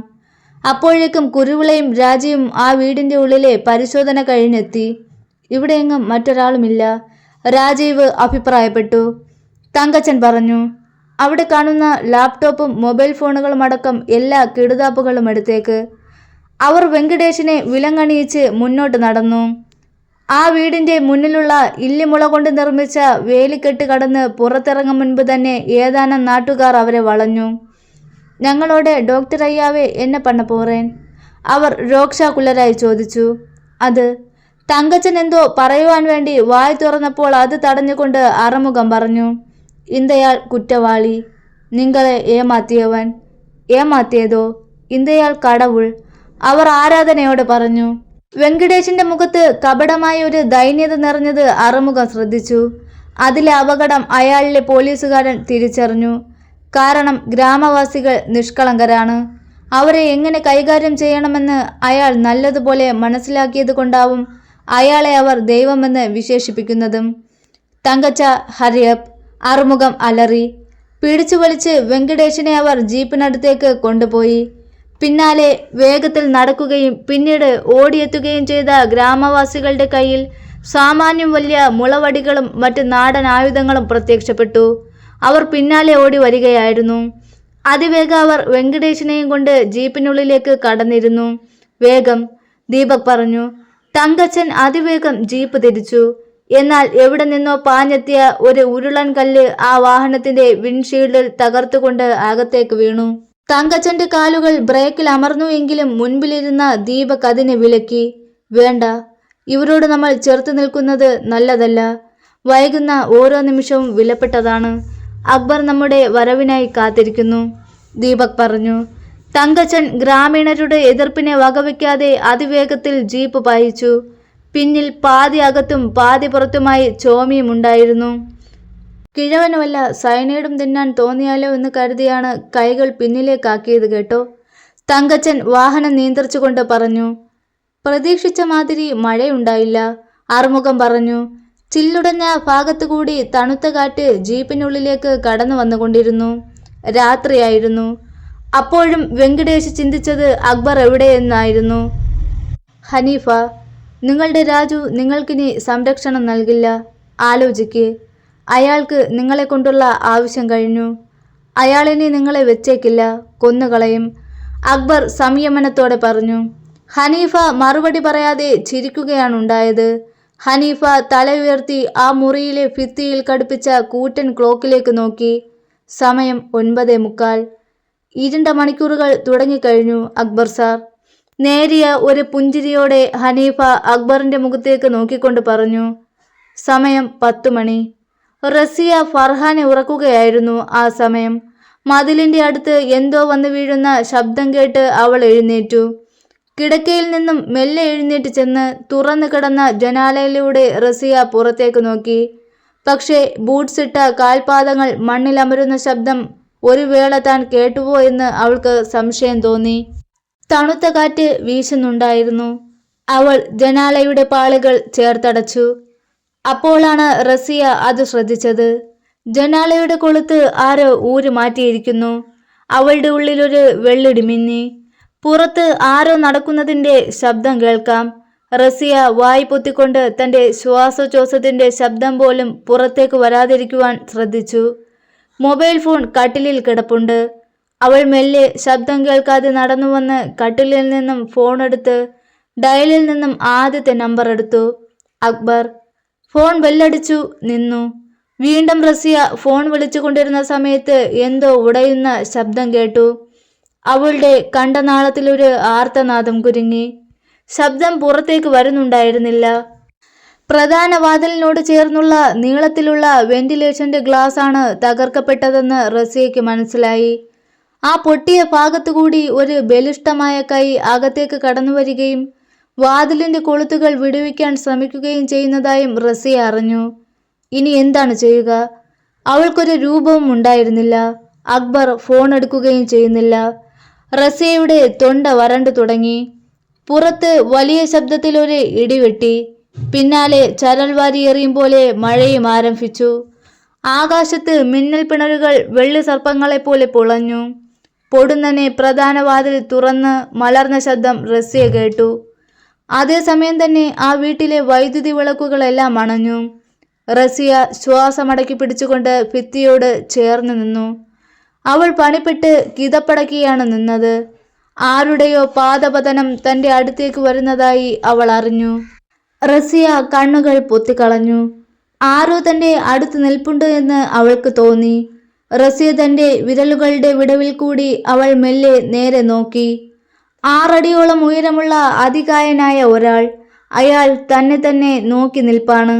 അപ്പോഴേക്കും കുരുവിളയും രാജയും ആ വീടിന്റെ ഉള്ളിലെ പരിശോധന കഴിഞ്ഞെത്തി. ഇവിടെയെങ്ങും മറ്റൊരാളുമില്ല, രാജീവ് അഭിപ്രായപ്പെട്ടു. തങ്കച്ചൻ പറഞ്ഞു. അവിടെ കാണുന്ന ലാപ്ടോപ്പും മൊബൈൽ ഫോണുകളും അടക്കം എല്ലാ കിടുതാപ്പുകളും എടുത്തേക്ക്. അവർ വെങ്കടേഷിനെ വിലങ്ങണിയിച്ച് മുന്നോട്ട് നടന്നു. ആ വീടിന്റെ മുന്നിലുള്ള ഇല്ലിമുള കൊണ്ട് നിർമ്മിച്ച വേലിക്കെട്ട് കടന്ന് പുറത്തിറങ്ങും മുൻപ് തന്നെ ഏതാനും നാട്ടുകാർ അവരെ വളഞ്ഞു. ഞങ്ങളോട് ഡോക്ടർ അയ്യാവെ എന്നെ പണ്ണ പോറേൻ? അവർ രോക്ഷാകുലരായി ചോദിച്ചു. അത് തങ്കച്ചൻ എന്തോ പറയുവാൻ വേണ്ടി വായ് തുറന്നപ്പോൾ അത് തടഞ്ഞുകൊണ്ട് അറുമുഖം പറഞ്ഞു. ഇന്തയാൾ കുറ്റവാളി, നിങ്ങളെ ഏമാത്തിയവൻ. ഏമാത്തിയതോ? ഇന്തയാൾ കടവുൾ, അവർ ആരാധനയോടെ പറഞ്ഞു. വെങ്കടേഷിന്റെ മുഖത്ത് കപടമായ ഒരു ദൈന്യത നിറഞ്ഞത് അറുമുഖം ശ്രദ്ധിച്ചു. അതിലെ അപകടം അയാളിലെ പോലീസുകാരൻ തിരിച്ചറിഞ്ഞു. കാരണം ഗ്രാമവാസികൾ നിഷ്കളങ്കരാണ്. അവരെ എങ്ങനെ കൈകാര്യം ചെയ്യണമെന്ന് അയാൾ നല്ലതുപോലെ മനസ്സിലാക്കിയത് കൊണ്ടാവും അയാളെ അവർ ദൈവമെന്ന് വിശേഷിപ്പിക്കുന്നതും. തങ്കച്ച, ഹരിയപ്പ്, അറുമുഖം അലറി. പിടിച്ചു വലിച്ച് വെങ്കടേഷിനെ അവർ ജീപ്പിനടുത്തേക്ക് കൊണ്ടുപോയി. പിന്നാലെ വേഗത്തിൽ നടക്കുകയും പിന്നീട് ഓടിയെത്തുകയും ചെയ്ത ഗ്രാമവാസികളുടെ കയ്യിൽ സാമാന്യം വലിയ മുളവടികളും മറ്റ് നാടൻ ആയുധങ്ങളും പ്രത്യക്ഷപ്പെട്ടു. അവർ പിന്നാലെ ഓടി വരികയായിരുന്നു. അതിവേഗം അവർ വെങ്കടേഷിനെയും കൊണ്ട് ജീപ്പിനുള്ളിലേക്ക് കടന്നിരുന്നു. വേഗം, ദീപക് പറഞ്ഞു. തങ്കച്ചൻ അതിവേഗം ജീപ്പ് തിരിച്ചു. എന്നാൽ എവിടെ നിന്നോ പാഞ്ഞെത്തിയ ഒരു ഉരുളൻ കല്ല് ആ വാഹനത്തിന്റെ വിൻഷീൽഡിൽ തകർത്തുകൊണ്ട് അകത്തേക്ക് വീണു. തങ്കച്ചന്റെ കാലുകൾ ബ്രേക്കിൽ അമർന്നുവെങ്കിലും മുൻപിലിരുന്ന ദീപക് അതിനെ വിലക്കി. വേണ്ട, ഇവരോട് നമ്മൾ ചെറുത്തു നിൽക്കുന്നത് നല്ലതല്ല. വൈകുന്ന ഓരോ നിമിഷവും വിലപ്പെട്ടതാണ്. അക്ബർ നമ്മുടെ വരവിനായി കാത്തിരിക്കുന്നു, ദീപക് പറഞ്ഞു. തങ്കച്ചൻ ഗ്രാമീണരുടെ എതിർപ്പിനെ വകവയ്ക്കാതെ അതിവേഗത്തിൽ ജീപ്പ് പായിച്ചു. പിന്നിൽ പാതി അകത്തും പാതി പുറത്തുമായി ചോമിയും ഉണ്ടായിരുന്നു. കിഴവന് വല്ല സൈനൈഡും തിന്നാൻ തോന്നിയാലോ എന്ന് കരുതിയാണ് കൈകൾ പിന്നിലേക്കാക്കിയത് കേട്ടോ, തങ്കച്ചൻ വാഹനം നിയന്ത്രിച്ചുകൊണ്ട് പറഞ്ഞു. പ്രതീക്ഷിച്ച മാതിരി മഴയുണ്ടായില്ല, ആറുമുഖം പറഞ്ഞു. ചില്ലുടഞ്ഞ ഭാഗത്തുകൂടി തണുത്ത കാറ്റ് ജീപ്പിനുള്ളിലേക്ക് കടന്നു വന്നുകൊണ്ടിരുന്നു. രാത്രിയായിരുന്നു. അപ്പോഴും വെങ്കടേഷ് ചിന്തിച്ചത് അക്ബർ എവിടെയെന്നായിരുന്നു. ഹനീഫ, നിങ്ങളുടെ രാജു നിങ്ങൾക്കിനി സംരക്ഷണം നൽകില്ല. ആലോചിക്ക്. അയാൾക്ക് നിങ്ങളെ കൊണ്ടുള്ള ആവശ്യം കഴിഞ്ഞു. അയാളിനി നിങ്ങളെ വെച്ചേക്കില്ല, കൊന്നുകളയും, അക്ബർ സംയമനത്തോടെ പറഞ്ഞു. ഹനീഫ മറുപടി പറയാതെ ചിരിക്കുകയാണുണ്ടായത്. ഹനീഫ തല ഉയർത്തി ആ മുറിയിലെ ഭിത്തിയിൽ ഘടിപ്പിച്ച കൂറ്റൻ ക്ലോക്കിലേക്ക് നോക്കി. സമയം 9:45. ഇരുണ്ട മണിക്കൂറുകൾ തുടങ്ങിക്കഴിഞ്ഞു അക്ബർ സാർ. നേരിയ ഒരു പുഞ്ചിരിയോടെ ഹനീഫ അക്ബറിന്റെ മുഖത്തേക്ക് നോക്കിക്കൊണ്ട് പറഞ്ഞു. സമയം 10 മണി. റസിയ ഫർഹാനെ ഉറക്കുകയായിരുന്നു ആ സമയം. മതിലിന്റെ അടുത്ത് എന്തോ വന്നു വീഴുന്ന ശബ്ദം കേട്ട് അവൾ എഴുന്നേറ്റു. കിടക്കയിൽ നിന്നും മെല്ലെ എഴുന്നേറ്റ് ചെന്ന് തുറന്നു കിടന്ന ജനാലയിലൂടെ റസിയ പുറത്തേക്ക് നോക്കി. പക്ഷേ ബൂട്ട്സ് ഇട്ട കാൽപാദങ്ങൾ മണ്ണിലമരുന്ന ശബ്ദം ഒരു വേള താൻ കേട്ടുവോ എന്ന് അവൾക്ക് സംശയം തോന്നി. തണുത്ത കാറ്റ് വീശുന്നുണ്ടായിരുന്നു. അവൾ ജനാലയുടെ പാളികൾ ചേർത്തടച്ചു. അപ്പോഴാണ് റസിയ അത് ശ്രദ്ധിച്ചത്. ജനാലയുടെ കൊളുത്ത് ആരോ ഊരി മാറ്റിയിരിക്കുന്നു. അവളുടെ ഉള്ളിലൊരു വെള്ളിടി മിന്നി. പുറത്ത് ആരോ നടക്കുന്നതിൻ്റെ ശബ്ദം കേൾക്കാം. റസിയ വായി പൊത്തിക്കൊണ്ട് തൻ്റെ ശ്വാസോച്ഛ്വാസത്തിൻ്റെ ശബ്ദം പോലും പുറത്തേക്ക് വരാതിരിക്കുവാൻ ശ്രദ്ധിച്ചു. മൊബൈൽ ഫോൺ കട്ടിലിൽ കിടപ്പുണ്ട്. അവൾ മെല്ലെ ശബ്ദം കേൾക്കാതെ നടന്നു വന്ന് കട്ടിലിൽ നിന്നും ഫോണെടുത്ത് ഡയലിൽ നിന്നും ആദ്യത്തെ നമ്പർ എടുത്തു. അക്ബർ. ഫോൺ ബെല്ലടിച്ചു നിന്നു. വീണ്ടും റസിയ ഫോൺ വിളിച്ചുകൊണ്ടിരുന്ന സമയത്ത് എന്തോ ഉടയുന്ന ശബ്ദം കേട്ടു. അവളുടെ കണ്ടനാളത്തിലൊരു ആർത്തനാദം കുരുങ്ങി. ശബ്ദം പുറത്തേക്ക് വരുന്നുണ്ടായിരുന്നില്ല. പ്രധാന വാതിലിനോട് ചേർന്നുള്ള നീളത്തിലുള്ള വെന്റിലേഷന്റെ ഗ്ലാസ് ആണ് തകർക്കപ്പെട്ടതെന്ന് റസിയയ്ക്ക് മനസ്സിലായി. ആ പൊട്ടിയ ഭാഗത്തുകൂടി ഒരു ബലിഷ്ഠമായ കൈ അകത്തേക്ക് കടന്നു വരികയും വാതിലിന്റെ കൊളുത്തുകൾ വിടുവിക്കാൻ ശ്രമിക്കുകയും ചെയ്യുന്നതായും റസിയ അറിഞ്ഞു. ഇനി എന്താണ് ചെയ്യുക? അവൾക്കൊരു രൂപവും ഉണ്ടായിരുന്നില്ല. അക്ബർ ഫോൺ എടുക്കുകയും ചെയ്യുന്നില്ല. റസിയയുടെ തൊണ്ട വരണ്ടു തുടങ്ങി. പുറത്ത് വലിയ ശബ്ദത്തിലൊരു ഇടിവെട്ടി. പിന്നാലെ ചരൽ വാരിയെറിയും പോലെ മഴയും ആരംഭിച്ചു. ആകാശത്ത് മിന്നൽ പിണരുകൾ വെള്ളി സർപ്പങ്ങളെപ്പോലെ പുളഞ്ഞു. പൊടുന്നനെ പ്രധാന വാതിൽ തുറന്ന് മലർന്ന ശബ്ദം റസിയ കേട്ടു. അതേസമയം തന്നെ ആ വീട്ടിലെ വൈദ്യുതി വിളക്കുകളെല്ലാം അണഞ്ഞു. റസിയ ശ്വാസമടക്കി പിടിച്ചുകൊണ്ട് ഭിത്തിയോട് ചേർന്ന് നിന്നു. അവൾ പണിപ്പെട്ട് കിതപ്പടക്കിയാണ് നിന്നത്. ആരുടെയോ പാദപതനം തൻ്റെ അടുത്തേക്ക് വരുന്നതായി അവൾ അറിഞ്ഞു. റസിയ കണ്ണുകൾ പൊത്തിക്കളഞ്ഞു. ആരോ തൻ്റെ അടുത്ത് നിൽപ്പുണ്ട് എന്ന് അവൾക്ക് തോന്നി. റസിയ തൻ്റെ വിരലുകളുടെ വിടവിൽ കൂടി അവൾ മെല്ലെ നേരെ നോക്കി. 6 അടിയോളം ഉയരമുള്ള അതികായനായ ഒരാൾ. അയാൾ തന്നെ നോക്കി നിൽപ്പാണ്.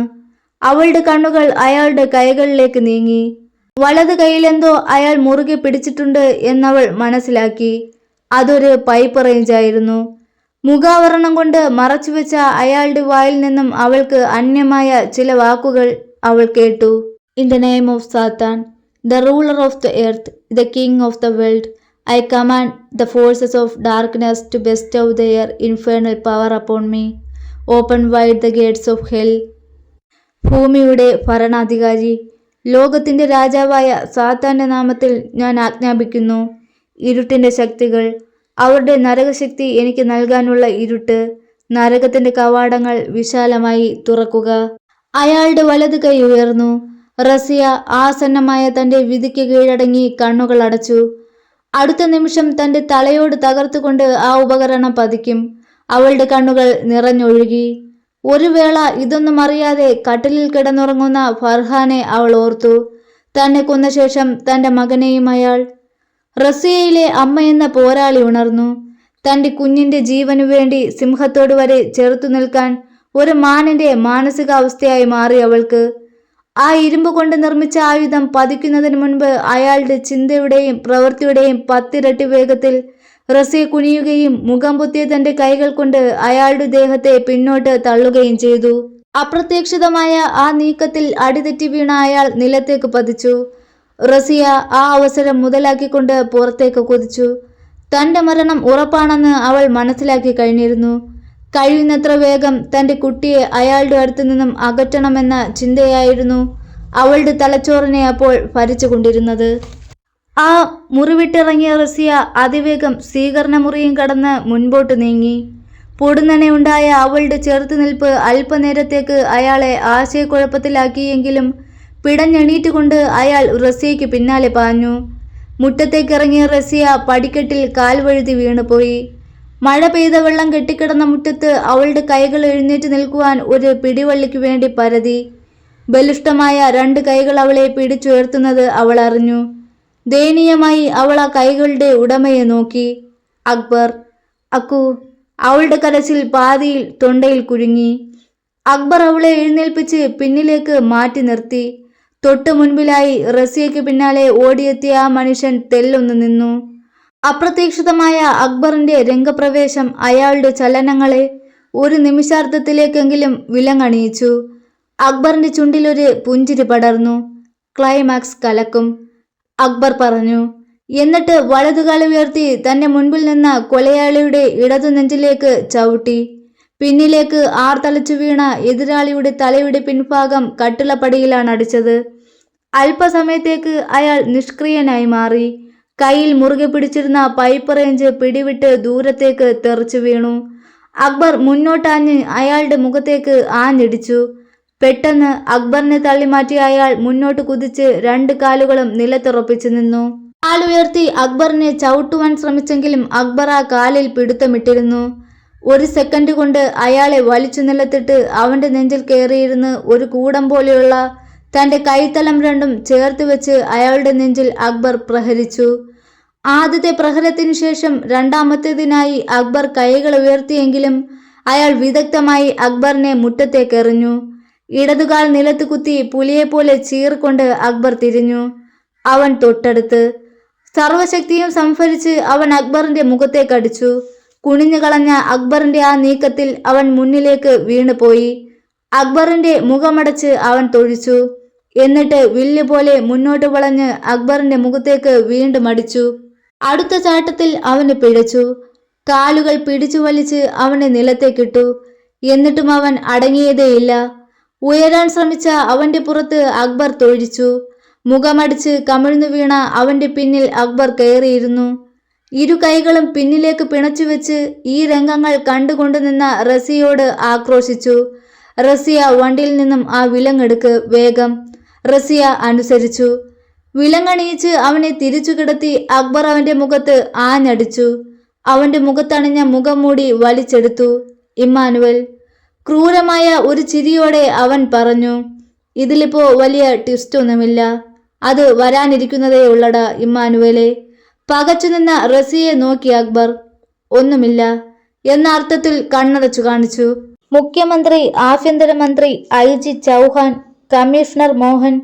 അവളുടെ കണ്ണുകൾ അയാളുടെ കൈകളിലേക്ക് നീങ്ങി. വലത് കൈയിലെന്തോ അയാൾ മുറുകെ പിടിച്ചിട്ടുണ്ട് എന്നവൾ മനസ്സിലാക്കി. അതൊരു പൈപ്പ് റേഞ്ചായിരുന്നു. മുഖാവരണം കൊണ്ട് മറച്ചുവെച്ച അയാളുടെ വായിൽ നിന്നും അവൾക്ക് അന്യമായ ചില വാക്കുകൾ അവൾ കേട്ടു. ഇൻ ദ നെയിം ഓഫ് സാത്താൻ, the ruler of the earth, the king of the world, I command the forces of darkness to bestow their infernal power upon me. Open wide the gates of hell. ഭൂമിയുടെ ഭരണാധികാരി, ലോകത്തിൻ്റെ രാജാവായ സാത്താൻ്റെ നാമത്തിൽ ഞാൻ ആജ്ഞാപിക്കുന്നു. ഇരുട്ടിൻ്റെ ശക്തികൾ, അവരുടെ നരകശക്തി എനിക്ക് നൽകാനുള്ള ഇരുട്ട്, നരകത്തിൻ്റെ കവാടങ്ങൾ വിശാലമായി തുറക്കുക. അയാളുടെ വലത് കൈ ഉയർന്നു. റസിയ ആസന്നമായ തൻ്റെ വിധിക്ക് കീഴടങ്ങി കണ്ണുകൾ അടച്ചു. അടുത്ത നിമിഷം തൻ്റെ തലയോട് തകർത്തുകൊണ്ട് ആ ഉപകരണം പതിക്കും. അവളുടെ കണ്ണുകൾ നിറഞ്ഞൊഴുകി. ഒരു വേള ഇതൊന്നും അറിയാതെ കട്ടിലിൽ കിടന്നുറങ്ങുന്ന ഫർഹാനെ അവൾ ഓർത്തു. തന്നെ കൊന്ന ശേഷം തൻ്റെ മകനെയും അയാൾ. റസിയയിലെ അമ്മയെന്ന പോരാളി ഉണർന്നു. തന്റെ കുഞ്ഞിന്റെ ജീവനു വേണ്ടി സിംഹത്തോട് വരെ ചെറുത്തു നിൽക്കാൻ ഒരു മാനിന്റെ മാനസികാവസ്ഥയായി മാറി അവൾക്ക്. ആ ഇരുമ്പ് കൊണ്ട് നിർമ്മിച്ച ആയുധം പതിക്കുന്നതിന് മുൻപ് അയാളുടെ ചിന്തയുടെയും പ്രവൃത്തിയുടെയും 10 ഇരട്ടി വേഗത്തിൽ റസിയ കുനിയുകയും മുഖം പൊത്തിയ തന്റെ കൈകൾ കൊണ്ട് അയാളുടെ ദേഹത്തെ പിന്നോട്ട് തള്ളുകയും ചെയ്തു. അപ്രതീക്ഷിതമായ ആ നീക്കത്തിൽ അടിതെറ്റി വീണ അയാൾ നിലത്തേക്ക് പതിച്ചു. റസിയ ആ അവസരം മുതലാക്കിക്കൊണ്ട് പുറത്തേക്ക് കുതിച്ചു. തന്റെ മരണം ഉറപ്പാണെന്ന് അവൾ മനസ്സിലാക്കി കഴിഞ്ഞിരുന്നു. കഴിയുന്നത്ര വേഗം തന്റെ കുട്ടിയെ അയാളുടെ അടുത്തു നിന്നും അകറ്റണമെന്ന ചിന്തയായിരുന്നു അവളുടെ തലച്ചോറിനെ അപ്പോൾ ഭരിച്ചുകൊണ്ടിരുന്നത്. ആ മുറിവിട്ടിറങ്ങിയ റസിയ അതിവേഗം സ്വീകരണ മുറിയും കടന്ന് മുൻപോട്ട് നീങ്ങി. പൊടുന്നനെ ഉണ്ടായ അവളുടെ ചെറുത്തുനിൽപ്പ് അല്പനേരത്തേക്ക് അയാളെ ആശയക്കുഴപ്പത്തിലാക്കിയെങ്കിലും പിടഞ്ഞെണീറ്റുകൊണ്ട് അയാൾ റസിയയ്ക്ക് പിന്നാലെ പാഞ്ഞു. മുറ്റത്തേക്കിറങ്ങിയ റസിയ പടിക്കെട്ടിൽ കാൽ വഴുതി വീണുപോയി. മഴ പെയ്ത വെള്ളം കെട്ടിക്കിടന്ന മുറ്റത്ത് അവളുടെ കൈകൾ എഴുന്നേറ്റ് നിൽക്കുവാൻ ഒരു പിടിവള്ളിക്ക് വേണ്ടി പരതി. ബലിഷ്ഠമായ 2 കൈകൾ അവളെ പിടിച്ചുയർത്തുന്നത് അവൾ അറിഞ്ഞു. ദയനീയമായി അവൾ ആ കൈകളുടെ ഉടമയെ നോക്കി. അക്ബർ, അക്കു. അവളുടെ കരച്ചിൽ പാതിയിൽ തൊണ്ടയിൽ കുരുങ്ങി. അക്ബർ അവളെ എഴുന്നേൽപ്പിച്ച് പിന്നിലേക്ക് മാറ്റി നിർത്തി. തൊട്ടു മുൻപിലായി റസിയയ്ക്ക് പിന്നാലെ ഓടിയെത്തിയ ആ മനുഷ്യൻ തെല്ലൊന്നു നിന്നു. അപ്രതീക്ഷിതമായ അക്ബറിന്റെ രംഗപ്രവേശം അയാളുടെ ചലനങ്ങളെ ഒരു നിമിഷാർദ്ധത്തിലേക്കെങ്കിലും വിലങ്ങണിയിച്ചു. അക്ബറിന്റെ ചുണ്ടിലൊരു പുഞ്ചിരി പടർന്നു. ക്ലൈമാക്സ് കലക്കും, അക്ബർ പറഞ്ഞു. എന്നിട്ട് വലതുകാൽ ഉയർത്തി തന്നെ മുൻപിൽ നിന്ന കൊലയാളിയുടെ ഇടതു നെഞ്ചിലേക്ക് ചവിട്ടി. പിന്നിലേക്ക് ആർത്തലച്ചു വീണ എതിരാളിയുടെ തലയുടെ പിൻഭാഗം കട്ടിളപ്പടിയിലാണ് അടിച്ചത്. അല്പസമയത്തേക്ക് അയാൾ നിഷ്ക്രിയനായി മാറി. കയ്യിൽ മുറുകെ പിടിച്ചിരുന്ന പൈപ്പ് റേഞ്ച് പിടിവിട്ട് ദൂരത്തേക്ക് തെറിച്ചു വീണു. അക്ബർ മുന്നോട്ടാഞ്ഞ് അയാളുടെ മുഖത്തേക്ക് ആഞ്ഞിടിച്ചു. പെട്ടെന്ന് അക്ബറിനെ തള്ളിമാറ്റിയ അയാൾ മുന്നോട്ട് കുതിച്ച് 2 കാലുകളും നിലത്തുറപ്പിച്ചു നിന്നു. കാലുയർത്തി അക്ബറിനെ ചവിട്ടുവാൻ ശ്രമിച്ചെങ്കിലും അക്ബർ ആ കാലിൽ പിടുത്തമിട്ടിരുന്നു. 1 സെക്കൻഡ് കൊണ്ട് അയാളെ വലിച്ചു നിലത്തിട്ട് അവന്റെ നെഞ്ചിൽ കയറിയിരുന്ന് ഒരു കൂടം പോലെയുള്ള തന്റെ കൈത്തലം രണ്ടും ചേർത്ത് വെച്ച് അയാളുടെ നെഞ്ചിൽ അക്ബർ പ്രഹരിച്ചു. ആദ്യത്തെ പ്രഹരത്തിനു ശേഷം രണ്ടാമത്തേതിനായി അക്ബർ കൈകൾ ഉയർത്തിയെങ്കിലും അയാൾ വിദഗ്ധമായി അക്ബറിനെ മുറ്റത്തേക്കെറിഞ്ഞു. ഇടതുകാൽ നിലത്ത് കുത്തി പുലിയെപ്പോലെ ചീറിക്കൊണ്ട് അക്ബർ തിരിഞ്ഞു. അവൻ തൊട്ടടുത്ത്. സർവശക്തിയും സംഭരിച്ച് അവൻ അക്ബറിന്റെ മുഖത്തേക്കടിച്ചു. കുനിഞ്ഞു കളഞ്ഞ അക്ബറിന്റെ ആ നീക്കത്തിൽ അവൻ മുന്നിലേക്ക് വീണുപോയി. അക്ബറിന്റെ മുഖമടച്ച് അവൻ തൊഴിച്ചു. എന്നിട്ട് വില്ല് പോലെ മുന്നോട്ട് വളഞ്ഞ് അക്ബറിന്റെ മുഖത്തേക്ക് വീണ്ടും അടിച്ചു. അടുത്ത ചാട്ടത്തിൽ അവന് പിഴച്ചു. കാലുകൾ പിടിച്ചു വലിച്ച് അവനെ നിലത്തേക്കിട്ടു. എന്നിട്ടും അവൻ അടങ്ങിയതേയില്ല. ഉയരാൻ ശ്രമിച്ച അവന്റെ പുറത്ത് അക്ബർ തൊഴിച്ചു. മുഖമടിച്ച് കമിഴ്ന്നു വീണ അവന്റെ പിന്നിൽ അക്ബർ കയറിയിരുന്നു. 2 കൈകളും പിന്നിലേക്ക് പിണച്ചുവെച്ച് ഈ രംഗങ്ങൾ കണ്ടുകൊണ്ടു നിന്ന റസിയയോട് ആക്രോശിച്ചു. റസിയ, വണ്ടിയിൽ നിന്നും ആ വിലങ്ങെടുക്ക് വേഗം. റസിയ അനുസരിച്ചു. വിലങ്ങണിയിച്ച് അവനെ തിരിച്ചു കിടത്തി അക്ബർ അവന്റെ മുഖത്ത് ആഞ്ഞടിച്ചു. അവന്റെ മുഖത്തണിഞ്ഞ മുഖം മൂടി വലിച്ചെടുത്തു. ഇമ്മാനുവൽ. ക്രൂരമായ ഒരു ചിരിയോടെ അവൻ പറഞ്ഞു. ഇതിലിപ്പോ വലിയ ട്വിസ്റ്റൊന്നുമില്ല. അത് വരാനിരിക്കുന്നതേ ഉള്ളടാ ഇമ്മാനുവലെ. പകച്ചു നിന്ന റസിയെ നോക്കി അക്ബർ. ഒന്നുമില്ല എന്ന അർത്ഥത്തിൽ കണ്ണടച്ചു കാണിച്ചു. മുഖ്യമന്ത്രി, ആഭ്യന്തരമന്ത്രി ഐ.ജി. ചൗഹാൻ, കമ്മീഷണർ മോഹൻ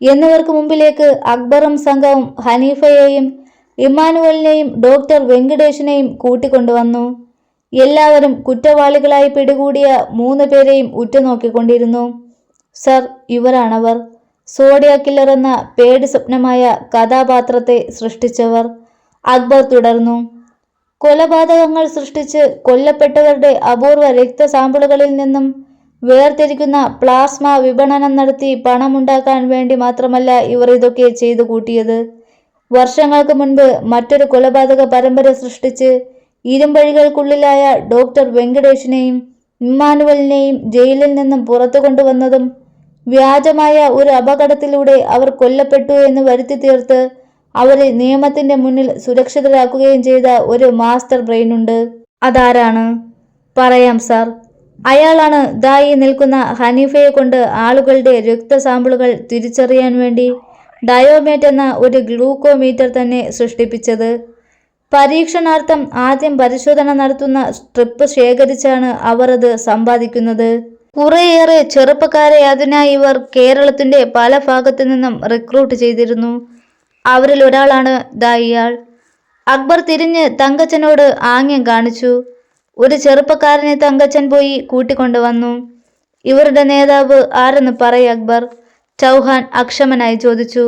എന്നിവർക്ക് മുമ്പിലേക്ക് അക്ബറും സംഘവും ഹനീഫയെയും ഇമ്മാനുവലിനെയും ഡോക്ടർ വെങ്കിടേഷിനെയും കൂട്ടിക്കൊണ്ടുവന്നു. എല്ലാവരും കുറ്റവാളികളായി പിടികൂടിയ 3 പേരെയും ഉറ്റുനോക്കിക്കൊണ്ടിരുന്നു. സർ, ഇവരാണവർ. സോഡിയ കില്ലർ എന്ന പേടി സ്വപ്നമായ കഥാപാത്രത്തെ സൃഷ്ടിച്ചവർ. അക്ബർ തുടർന്നു. കൊലപാതകങ്ങൾ സൃഷ്ടിച്ച് കൊല്ലപ്പെട്ടവരുടെ അപൂർവ രക്തസാമ്പിളുകളിൽ നിന്നും വേർതിരിക്കുന്ന പ്ലാസ്മ വിപണനം നടത്തി പണമുണ്ടാക്കാൻ വേണ്ടി മാത്രമല്ല ഇവർ ഇതൊക്കെ ചെയ്തു കൂട്ടിയത്. വർഷങ്ങൾക്ക് മുൻപ് മറ്റൊരു കൊലപാതക പരമ്പര സൃഷ്ടിച്ച് ഇരുമ്പഴികൾക്കുള്ളിലായ ഡോക്ടർ വെങ്കടേഷിനെയും ഇമ്മാനുവലിനെയും ജയിലിൽ നിന്നും പുറത്തു കൊണ്ടുവന്നതും വ്യാജമായ ഒരു അപകടത്തിലൂടെ അവർ കൊല്ലപ്പെട്ടു എന്ന് വരുത്തി തീർത്ത് അവരെ നിയമത്തിന്റെ മുന്നിൽ സുരക്ഷിതരാക്കുകയും ചെയ്ത ഒരു മാസ്റ്റർ ബ്രെയിനുണ്ട്. അതാരാണ്? പറയാം സാർ. അയാളാണ് ദാ ഈ നിൽക്കുന്ന ഹനീഫയെ കൊണ്ട് ആളുകളുടെ രക്തസാമ്പിളുകൾ തിരിച്ചറിയാൻ വേണ്ടി ഡയോമേറ്റ് എന്ന ഒരു ഗ്ലൂക്കോമീറ്റർ തന്നെ സൃഷ്ടിപ്പിച്ചത്. പരീക്ഷണാർത്ഥം ആദ്യം പരിശോധന നടത്തുന്ന സ്ട്രിപ്പ് ശേഖരിച്ചാണ് അവർ അത് സമ്പാദിക്കുന്നത്. കുറേയേറെ ചെറുപ്പക്കാരെ അതിനായി ഇവർ കേരളത്തിന്റെ പല ഭാഗത്തു നിന്നും റിക്രൂട്ട് ചെയ്തിരുന്നു. അവരിൽ ഒരാളാണ് ഇയാൾ. അക്ബർ തിരിഞ്ഞ് തങ്കച്ചനോട് ആംഗ്യം കാണിച്ചു. ഒരു ചെറുപ്പക്കാരനെ തങ്കച്ചൻ പോയി കൂട്ടിക്കൊണ്ടുവന്നു. ഇവരുടെ നേതാവ് ആരെന്ന് പറയ് അക്ബർ, ചൗഹാൻ അക്ഷമനായി ചോദിച്ചു.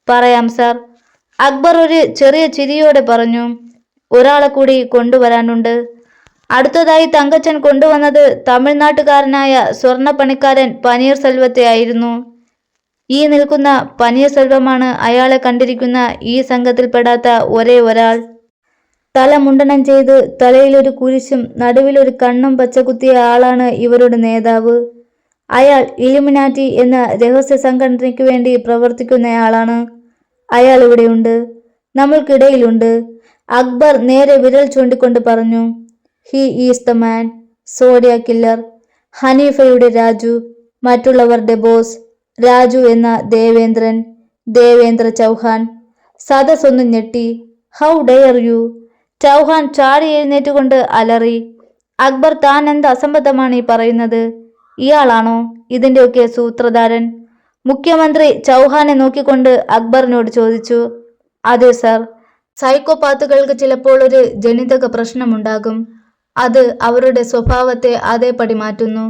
പറയാം സാർ, അക്ബർ ഒരു ചെറിയ ചിരിയോടെ പറഞ്ഞു. ഒരാളെ കൂടി കൊണ്ടുവരാനുണ്ട്. അടുത്തതായി തങ്കച്ചൻ കൊണ്ടുവന്നത് തമിഴ്നാട്ടുകാരനായ സ്വർണ്ണപ്പണിക്കാരൻ പനീർ സെൽവത്തെ ആയിരുന്നു. ഈ നിൽക്കുന്ന പനീർ സെൽവമാണ് അയാളെ കണ്ടിരിക്കുന്ന ഈ സംഘത്തിൽപ്പെടാത്ത ഒരേ ഒരാൾ. തല മുണ്ടനം ചെയ്ത് തലയിലൊരു കുരിശും നടുവിലൊരു കണ്ണും പച്ചകുത്തിയ ആളാണ് ഇവരുടെ നേതാവ്. അയാൾ ഇലുമിനാറ്റി എന്ന രഹസ്യ സംഘടനയ്ക്ക് വേണ്ടി പ്രവർത്തിക്കുന്നയാളാണ്. അയാൾ ഇവിടെയുണ്ട്, നമ്മൾക്കിടയിലുണ്ട്. അക്ബർ നേരെ വിരൽ ചൂണ്ടിക്കൊണ്ട് പറഞ്ഞു. He is the man, zodiac killer, ഹനീഫയുടെ രാജു, മറ്റുള്ളവരുടെ ബോസ്. രാജു എന്ന ദേവേന്ദ്ര ചൗഹാൻ. സദസ്സൊന്ന് ഞെട്ടി. How dare you! ചൗഹാൻ ചാടി എഴുന്നേറ്റുകൊണ്ട് അലറി. അക്ബർ, താൻ എന്ത് അസംബന്ധമാണ് ഈ പറയുന്നത്? ഇയാളാണോ ഇതിൻ്റെയൊക്കെ സൂത്രധാരൻ? മുഖ്യമന്ത്രി ചൗഹാനെ നോക്കിക്കൊണ്ട് അക്ബറിനോട് ചോദിച്ചു. അതെ സർ, സൈക്കോപാത്തുകൾക്ക് ചിലപ്പോൾ ഒരു ജനിതക പ്രശ്നമുണ്ടാകും. അത് അവരുടെ സ്വഭാവത്തെ അതേപടി മാറ്റുന്നു.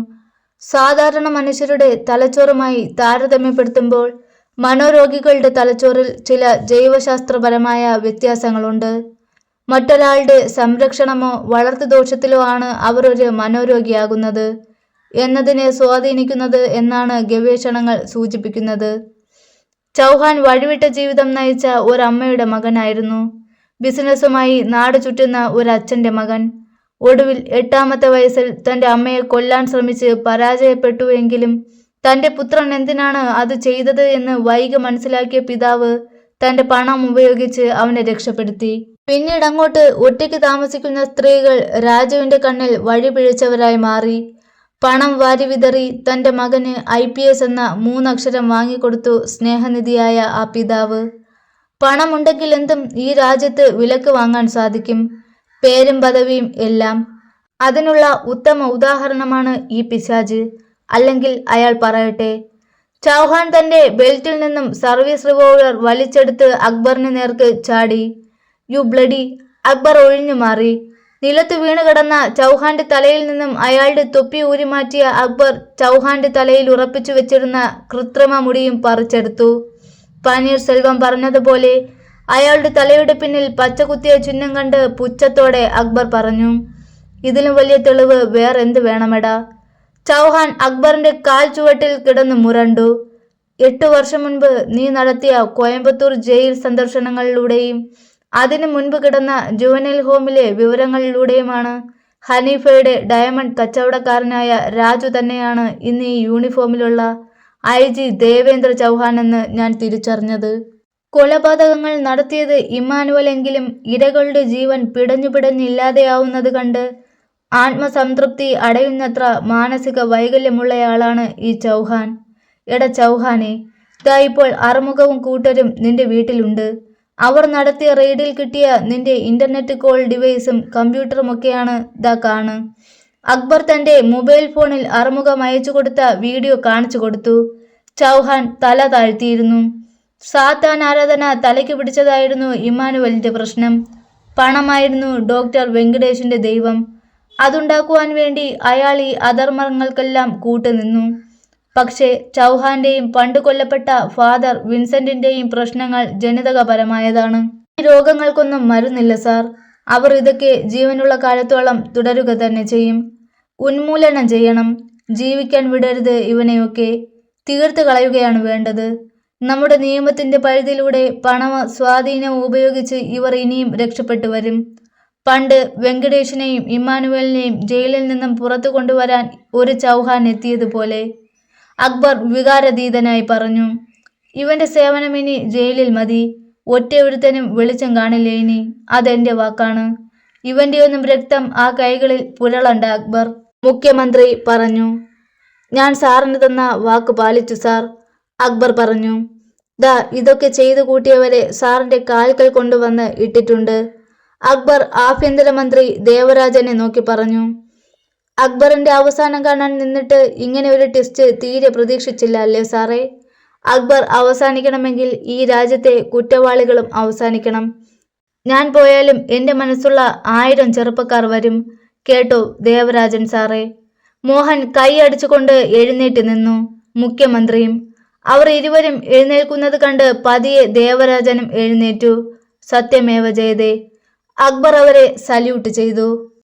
സാധാരണ മനുഷ്യരുടെ തലച്ചോറുമായി താരതമ്യപ്പെടുത്തുമ്പോൾ മനോരോഗികളുടെ തലച്ചോറിൽ ചില ജൈവശാസ്ത്രപരമായ വ്യത്യാസങ്ങളുണ്ട്. മറ്റൊരാളുടെ സംരക്ഷണമോ വളർത്തുദോഷത്തിലോ ആണ് അവർ ഒരു മനോരോഗിയാകുന്നത് എന്നതിനെ സ്വാധീനിക്കുന്നത് എന്നാണ് ഗവേഷണങ്ങൾ സൂചിപ്പിക്കുന്നത്. ചൗഹാൻ വഴിവിട്ട ജീവിതം നയിച്ച ഒരമ്മയുടെ മകനായിരുന്നു. ബിസിനസ്സുമായി നാട് ചുറ്റുന്ന ഒരച്ഛൻ്റെ മകൻ. ഒടുവിൽ 8ാമത്തെ വയസ്സിൽ തൻ്റെ അമ്മയെ കൊല്ലാൻ ശ്രമിച്ച് പരാജയപ്പെട്ടുവെങ്കിലും തൻ്റെ പുത്രൻ എന്തിനാണ് അത് ചെയ്തത് എന്ന് വൈകി മനസ്സിലാക്കിയ പിതാവ് തൻ്റെ പണം ഉപയോഗിച്ച് അവനെ രക്ഷപ്പെടുത്തി. പിന്നീട് അങ്ങോട്ട് ഒറ്റയ്ക്ക് താമസിക്കുന്ന സ്ത്രീകൾ രാജുവിൻ്റെ കണ്ണിൽ വഴിപിഴച്ചവരായി മാറി. പണം വാരി വിതറി തൻ്റെ മകന് IPS എന്ന 3 അക്ഷരം വാങ്ങിക്കൊടുത്തു സ്നേഹനിധിയായ ആ പിതാവ്. പണമുണ്ടെങ്കിൽ എന്തും ഈ രാജ്യത്ത് വിലക്ക് വാങ്ങാൻ സാധിക്കും, പേരും പദവിയും എല്ലാം. അതിനുള്ള ഉത്തമ ഉദാഹരണമാണ് ഈ പിശാച്, അല്ലെങ്കിൽ അയാൾ പറയട്ടെ. ചൗഹാൻ തൻ്റെ ബെൽറ്റിൽ നിന്നും സർവീസ് റിവോൾവർ വലിച്ചെടുത്ത് അക്ബറിന് നേർക്ക് ചാടി. You bloody! അക്ബർ ഒഴിഞ്ഞു മാറി. നിലത്ത് വീണ് കിടന്ന ചൗഹാന്റെ തലയിൽ നിന്നും അയാളുടെ തൊപ്പി ഊരിമാറ്റിയ അക്ബർ ചൗഹാന്റെ തലയിൽ ഉറപ്പിച്ചു വെച്ചിരുന്ന കൃത്രിമ മുടിയും പറിച്ചെടുത്തു. പനീർ സെൽവം പറഞ്ഞതുപോലെ അയാളുടെ തലയുടെ പിന്നിൽ പച്ചകുത്തിയ ചിഹ്നം കണ്ട് പുച്ഛത്തോടെ അക്ബർ പറഞ്ഞു. ഇതിലും വലിയ തെളിവ് വേറെന്ത് വേണമെടാ? ചൗഹാൻ അക്ബറിന്റെ കാൽ ചുവട്ടിൽ കിടന്ന് മുരണ്ടു. 8 വർഷം മുൻപ് നീ നടത്തിയ കോയമ്പത്തൂർ ജയിൽ സന്ദർശനങ്ങളിലൂടെയും അതിനു മുൻപ് കിടന്ന ജുവനൈൽ ഹോമിലെ വിവരങ്ങളിലൂടെയുമാണ് ഹനീഫയുടെ ഡയമണ്ട് കച്ചവടക്കാരനായ രാജു തന്നെയാണ് ഇന്ന് ഈ യൂണിഫോമിലുള്ള IG ദേവേന്ദ്ര ചൗഹാൻ എന്ന് ഞാൻ തിരിച്ചറിഞ്ഞത്. കൊലപാതകങ്ങൾ നടത്തിയത് ഇമ്മാനുവൽ എങ്കിലും ഇരകളുടെ ജീവൻ പിടഞ്ഞില്ലാതെയാവുന്നത് കണ്ട് ആത്മസംതൃപ്തി അടയുന്നത്ര മാനസിക വൈകല്യമുള്ളയാളാണ് ഈ ചൗഹാൻ. എടാ ചൗഹാനെ, ദാ ഇപ്പോൾ അറുമുഖവും കൂട്ടരും നിന്റെ വീട്ടിലുണ്ട്. അവർ നടത്തിയ റെയ്ഡിൽ കിട്ടിയ നിന്റെ ഇന്റർനെറ്റ് കോൾ ഡിവൈസും കമ്പ്യൂട്ടറുമൊക്കെയാണ് ദാ കാണ്. അക്ബർ തൻ്റെ മൊബൈൽ ഫോണിൽ അറുമുഖം അയച്ചു കൊടുത്ത വീഡിയോ കാണിച്ചു കൊടുത്തു. ചൗഹാൻ തല താഴ്ത്തിയിരുന്നു. സാത്താൻ ആരാധന തലയ്ക്ക് പിടിച്ചതായിരുന്നു ഇമ്മാനുവലിൻ്റെ പ്രശ്നം. പണമായിരുന്നു ഡോക്ടർ വെങ്കടേഷിൻ്റെ ദൈവം. അതുണ്ടാക്കുവാൻ വേണ്ടി അയാൾ ഈ അധർമ്മങ്ങൾക്കെല്ലാം കൂട്ടുനിന്നു. പക്ഷേ ചൗഹാന്റെയും പണ്ട് കൊല്ലപ്പെട്ട ഫാദർ വിൻസെന്റിന്റെയും പ്രശ്നങ്ങൾ ജനിതകപരമായതാണ്. ഈ രോഗങ്ങൾക്കൊന്നും മരുന്നില്ല സാർ. അവർ ഇതൊക്കെ ജീവനുള്ള കാലത്തോളം തുടരുക തന്നെ ചെയ്യും. ഉന്മൂലനം ചെയ്യണം. ജീവിക്കാൻ വിടരുത്. ഇവനെയൊക്കെ തീർത്തു കളയുകയാണ് വേണ്ടത്. നമ്മുടെ നിയമത്തിന്റെ പരിധിയിലൂടെ പണവും സ്വാധീനവും ഉപയോഗിച്ച് ഇവർ ഇനിയും രക്ഷപ്പെട്ടു വരും. പണ്ട് വെങ്കടേഷിനെയും ഇമ്മാനുവലിനെയും ജയിലിൽ നിന്നും പുറത്തു കൊണ്ടുവരാൻ ഒരു ചൗഹാൻ എത്തിയതുപോലെ. അക്ബർ വികാരതീതനായി പറഞ്ഞു. ഇവന്റെ സേവനം ഇനി ജയിലിൽ മതി. ഒറ്റ ഒരുത്തനും വെളിച്ചം കാണില്ല ഇനി. അതെന്റെ വാക്കാണ്. ഇവന്റെയൊന്നും രക്തം ആ കൈകളിൽ പുരളണ്ട അക്ബർ, മുഖ്യമന്ത്രി പറഞ്ഞു. ഞാൻ സാറിന് തന്ന വാക്ക് പാലിച്ചു സാർ, അക്ബർ പറഞ്ഞു. ദാ ഇതൊക്കെ ചെയ്തു കൂട്ടിയവരെ സാറിന്റെ കാൽക്കൽ കൊണ്ടുവന്ന് ഇട്ടിട്ടുണ്ട്. അക്ബർ ആഭ്യന്തരമന്ത്രി ദേവരാജനെ നോക്കി പറഞ്ഞു. അക്ബറിന്റെ അവസാനം കാണാൻ നിന്നിട്ട് ഇങ്ങനെ ഒരു ടെസ്റ്റ് തീരെ പ്രതീക്ഷിച്ചില്ല അല്ലേ സാറേ? അക്ബർ അവസാനിക്കണമെങ്കിൽ ഈ രാജ്യത്തെ കുറ്റവാളികളും അവസാനിക്കണം. ഞാൻ പോയാലും എൻ്റെ മനസ്സുള്ള 1000 ചെറുപ്പക്കാർ വരും. കേട്ടോ ദേവരാജൻ സാറേ? മോഹൻ കൈയടിച്ചുകൊണ്ട് എഴുന്നേറ്റ് നിന്നു. മുഖ്യമന്ത്രിയും. അവർ ഇരുവരും എഴുന്നേൽക്കുന്നത് കണ്ട് പതിയെ ദേവരാജനും എഴുന്നേറ്റു. സത്യമേവ ജയതേ. അക്ബർ അവരെ സല്യൂട്ട് ചെയ്തു.